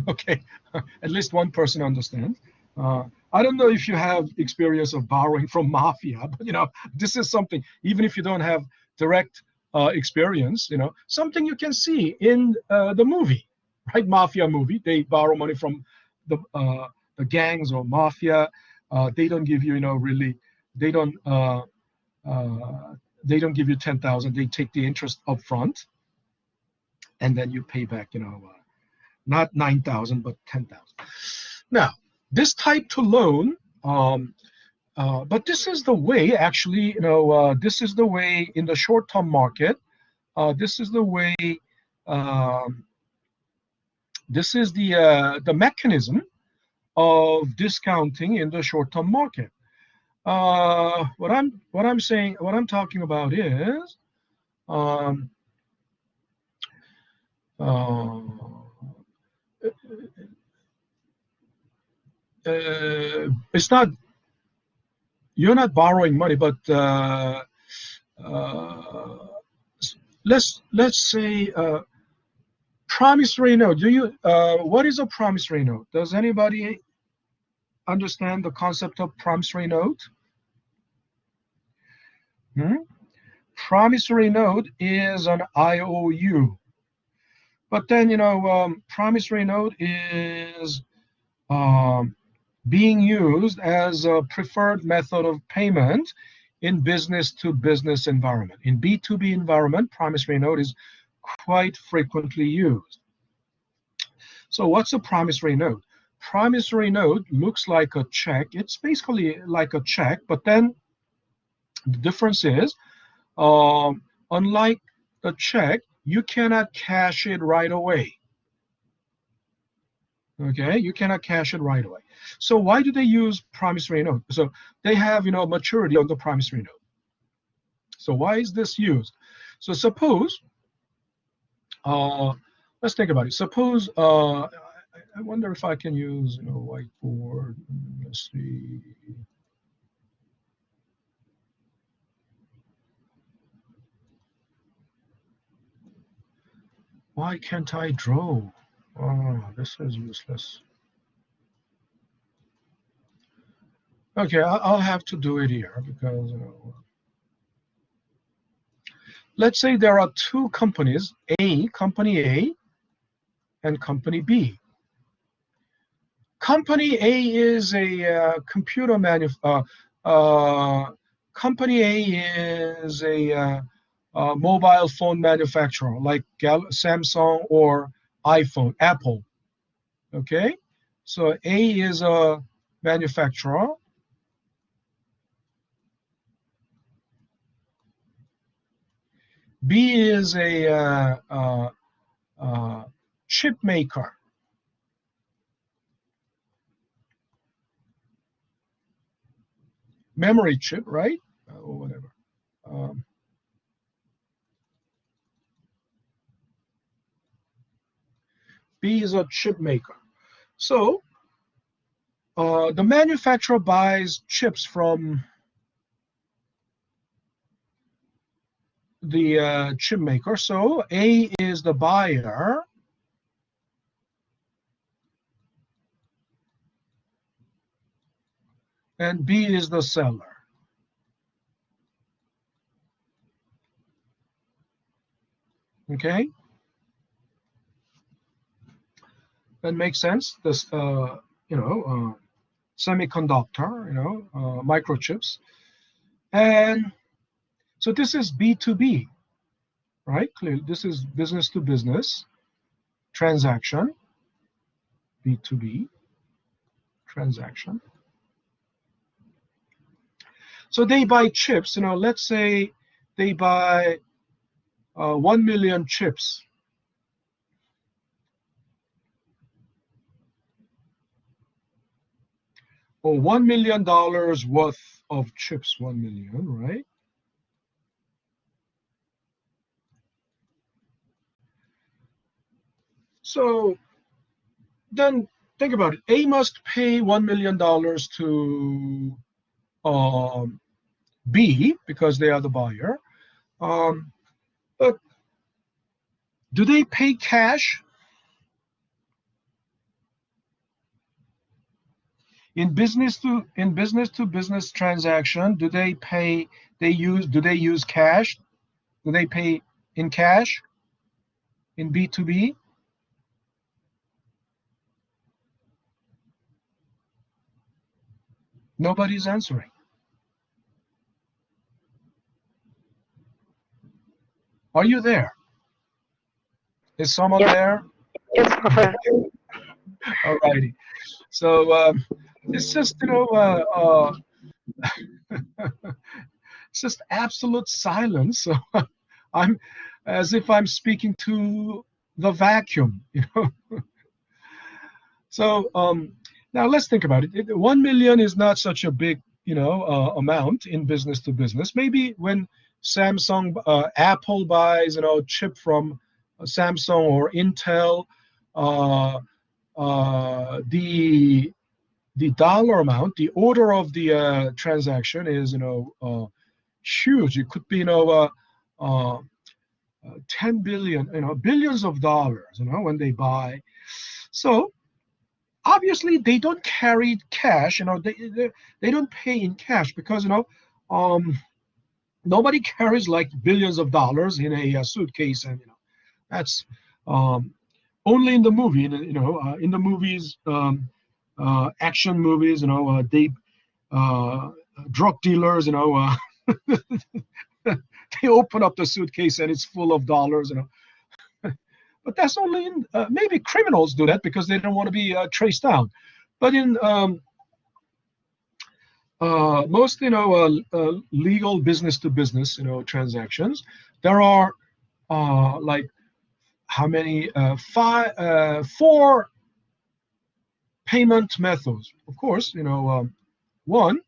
okay. At least one person understands. I don't know if you have experience of borrowing from mafia, but this is something, even if you don't have direct experience, something you can see in the movie, right? Mafia movie. They borrow money from the gangs or mafia. They don't give you, really. They don't give you 10,000. They take the interest up front, and then you pay back, not 9,000 but 10,000. Now, this type 2 loan, but this is the way actually, this is the way in the short-term market. This is the way. This is the mechanism of discounting in the short-term market. What I'm talking about is it's not, you're not borrowing money, but let's say promissory note. What is a promissory note? Does anybody understand the concept of promissory note? Promissory note is an IOU, but then promissory note is being used as a preferred method of payment in business-to-business environment. In B2B environment, promissory note is quite frequently used. So what's a promissory note? Promissory note looks like a check. It's basically like a check, but then the difference is, unlike the check, you cannot cash it right away. Okay, you cannot cash it right away. So why do they use promissory note? So they have, maturity on the promissory note. So why is this used? So suppose, let's think about it. Suppose, I wonder if I can use, whiteboard. Let's see. Why can't I draw? Oh, this is useless. Okay, I'll have to do it here because, let's say there are two companies, Company A and Company B. Company A is a computer Company A is a mobile phone manufacturer like Samsung or iPhone, Apple. Okay, so A is a manufacturer. B is a chip maker. Memory chip, right? Or whatever. B is a chip maker. So the manufacturer buys chips from the chip maker. So A is the buyer. And B is the seller. Okay? That makes sense. This, semiconductor, microchips. And so this is B2B, right? Clearly, this is business to business transaction, B2B transaction. So they buy chips, let's say they buy 1 million chips. Or $1 million worth of chips, 1 million, right? So then think about it. A must pay $1 million to B because they are the buyer. But do they pay cash? In business to business transaction, do they use cash? Do they pay in cash in B2B? Nobody's answering. Are you there? Is someone there? Yes, Prophet. All righty. So it's just it's just absolute silence. So I'm as if I'm speaking to the vacuum. So now let's think about it. 1 million is not such a big amount in business to business. Maybe when Samsung, Apple buys chip from Samsung or Intel, the dollar amount, the order of the transaction is huge. It could be 10 billion, billions of dollars, when they buy. So obviously they don't carry cash. They don't pay in cash because nobody carries like billions of dollars in a suitcase, and that's only in the movie. In the movies, action movies, they drug dealers, they open up the suitcase and it's full of dollars, But that's only in maybe criminals do that because they don't want to be traced down. But in most legal business to business transactions, there are like how many 4 payment methods. Of course, one,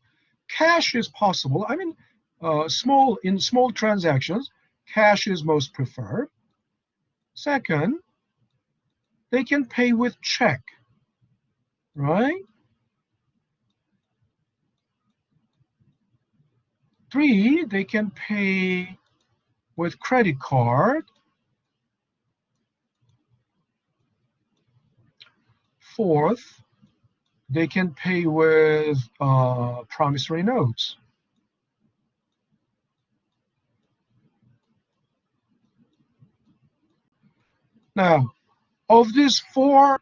cash is possible. I mean, in small transactions, cash is most preferred. Second, they can pay with check, right? 3, they can pay with credit card. 4th, they can pay with promissory notes. Now, of these 4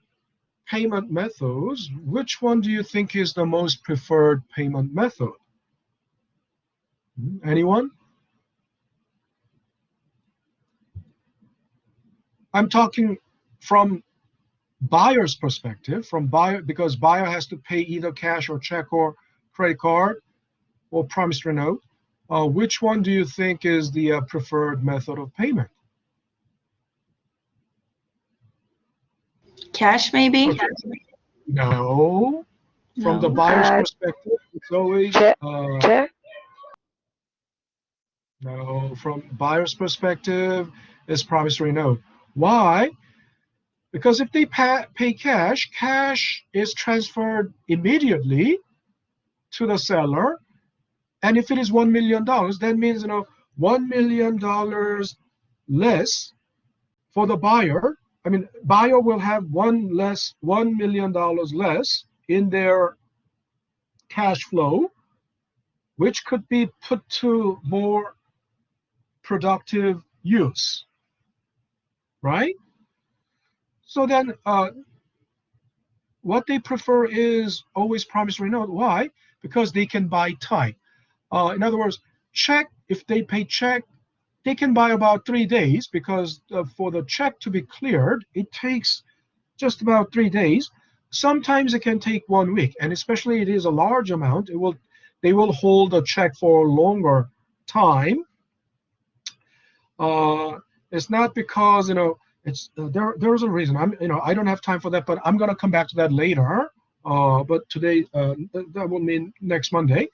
payment methods, which one do you think is the most preferred payment method? Anyone? I'm talking from buyer's perspective, because buyer has to pay either cash or check or credit card or promissory note. Which one do you think is the preferred method of payment? Cash, maybe? Okay. No. From the No. buyer's perspective, it's always Check. no. From buyer's perspective, it's promissory note. Why? Because if they pay cash, cash is transferred immediately to the seller, and if it is $1 million, that means $1 million less for the buyer. I mean, buyer will have $1 million less in their cash flow, which could be put to more productive use, right? So then what they prefer is always promissory note. Why? Because they can buy time. In other words, check, if they pay check, they can buy about 3 days, because for the check to be cleared, it takes just about 3 days. Sometimes it can take 1 week, and especially it is a large amount, they will hold a check for a longer time. It's not because it's there's a reason. I don't have time for that, but I'm gonna come back to that later. But today that will mean next Monday.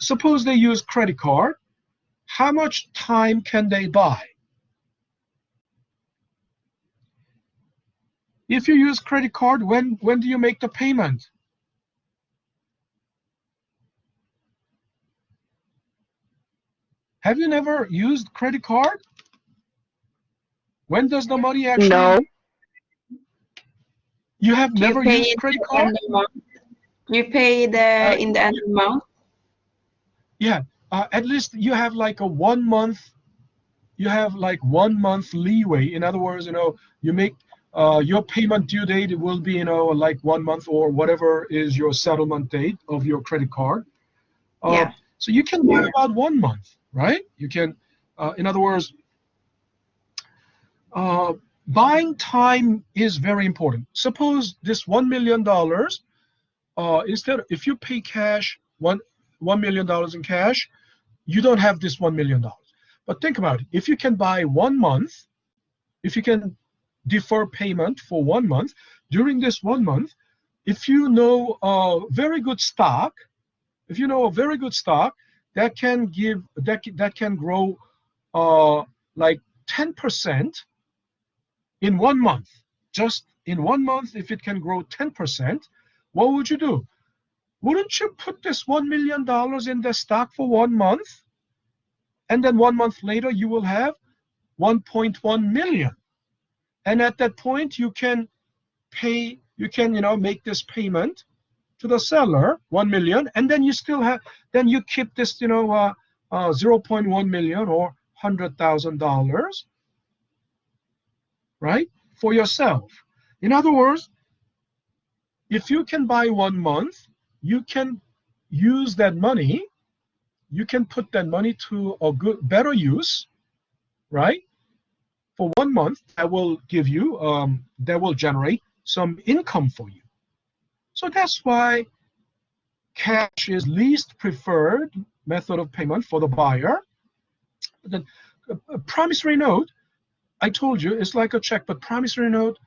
Suppose they use credit card. How much time can they buy? If you use credit card, when do you make the payment? Have you never used credit card? When does the money actually? No. You have Do you never pay used in credit the card? end of the month? You pay in the end of the month? Yeah. At least you have like a 1 month. You have like 1 month leeway. In other words, you make your payment due date will be like 1 month or whatever is your settlement date of your credit card. Yeah. So you can buy about 1 month, right? You can, in other words, buying time is very important. Suppose this $1 million, instead, if you pay cash, $1 million in cash, you don't have this $1 million. But think about it. If you can buy 1 month, if you can defer payment for 1 month, during this 1 month, if you know a very good stock, that can grow like 10% in 1 month. Just in 1 month, if it can grow 10%, what would you do? Wouldn't you put this $1 million in the stock for 1 month? And then 1 month later, you will have 1.1 million. And at that point, you can make this payment to the seller, 1 million, and then you still have, then you keep this, 0.1 million or $100,000, right, for yourself. In other words, if you can buy 1 month, you can use that money. You can put that money to a better use, right? For 1 month, that will give you, that will generate some income for you. So that's why cash is least preferred method of payment for the buyer. The promissory note, I told you, it's like a check, but promissory note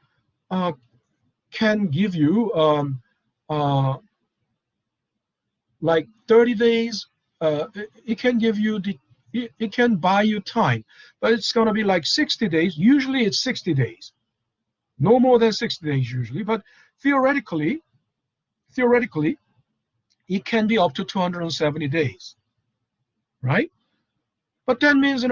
can give you like 30 days. It can give you it can buy you time, but it's going to be like 60 days. Usually it's 60 days, no more than 60 days usually, but theoretically it can be up to 270 days, right? But that means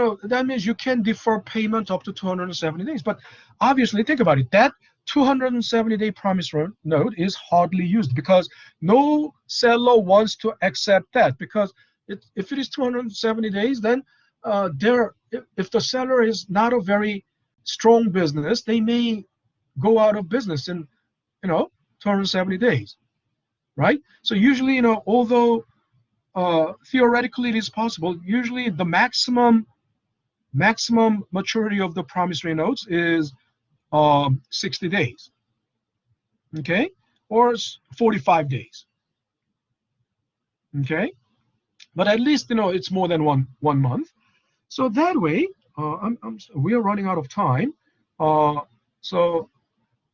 you can defer payment up to 270 days. But obviously, think about it, that 270-day promissory note is hardly used, because no seller wants to accept that, because if it is 270 days, then if the seller is not a very strong business, they may go out of business in 270 days, right? So usually, although theoretically it is possible, usually the maximum maturity of the promissory notes is 60 days, okay, or 45 days, okay, but at least it's more than one month. So that way, we are running out of time. So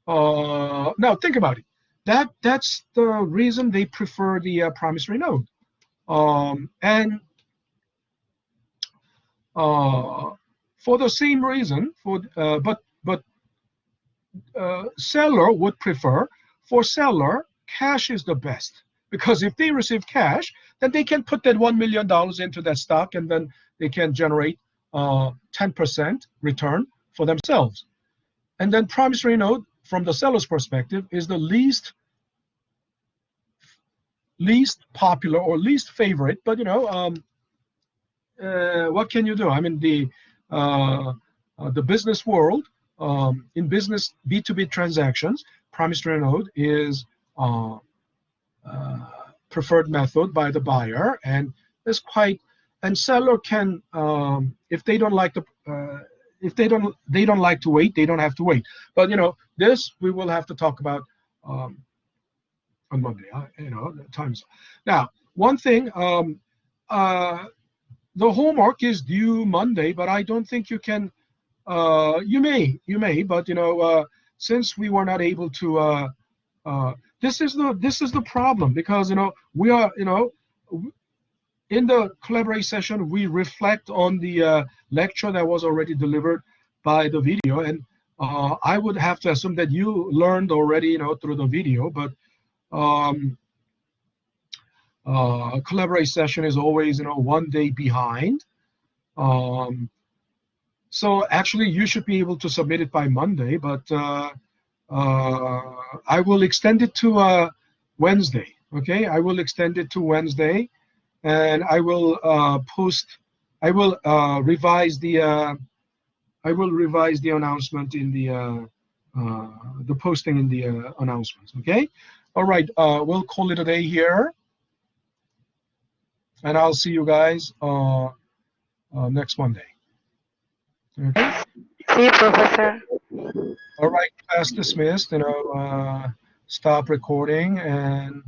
now think about it. That's the reason they prefer the promissory note. And for the same reason, but seller would prefer, for seller, cash is the best, because if they receive cash, then they can put that $1 million into that stock, and then they can generate 10% return for themselves. And then promissory note, from the seller's perspective, is the least popular or least favorite, but what can you do? I mean, the business world, in business B2B transactions, promissory note is preferred method by the buyer, and is quite and seller can, if they don't like the, if they don't like to wait, they don't have to wait. But this we will have to talk about on Monday. The times. Now, one thing, the homework is due Monday, but I don't think you can. You may, but since we were not able to, this is the problem, because we are in the collaborate session we reflect on the lecture that was already delivered by the video, and I would have to assume that you learned already through the video, but collaborate session is always 1 day behind. So actually you should be able to submit it by Monday, but I will extend it to Wednesday. Okay, I will extend it to Wednesday, and I will revise the announcement in the posting in the announcements. Okay, all right, we'll call it a day here, and I'll see you guys next Monday. Okay. See you, Professor. All right, class dismissed. Stop recording and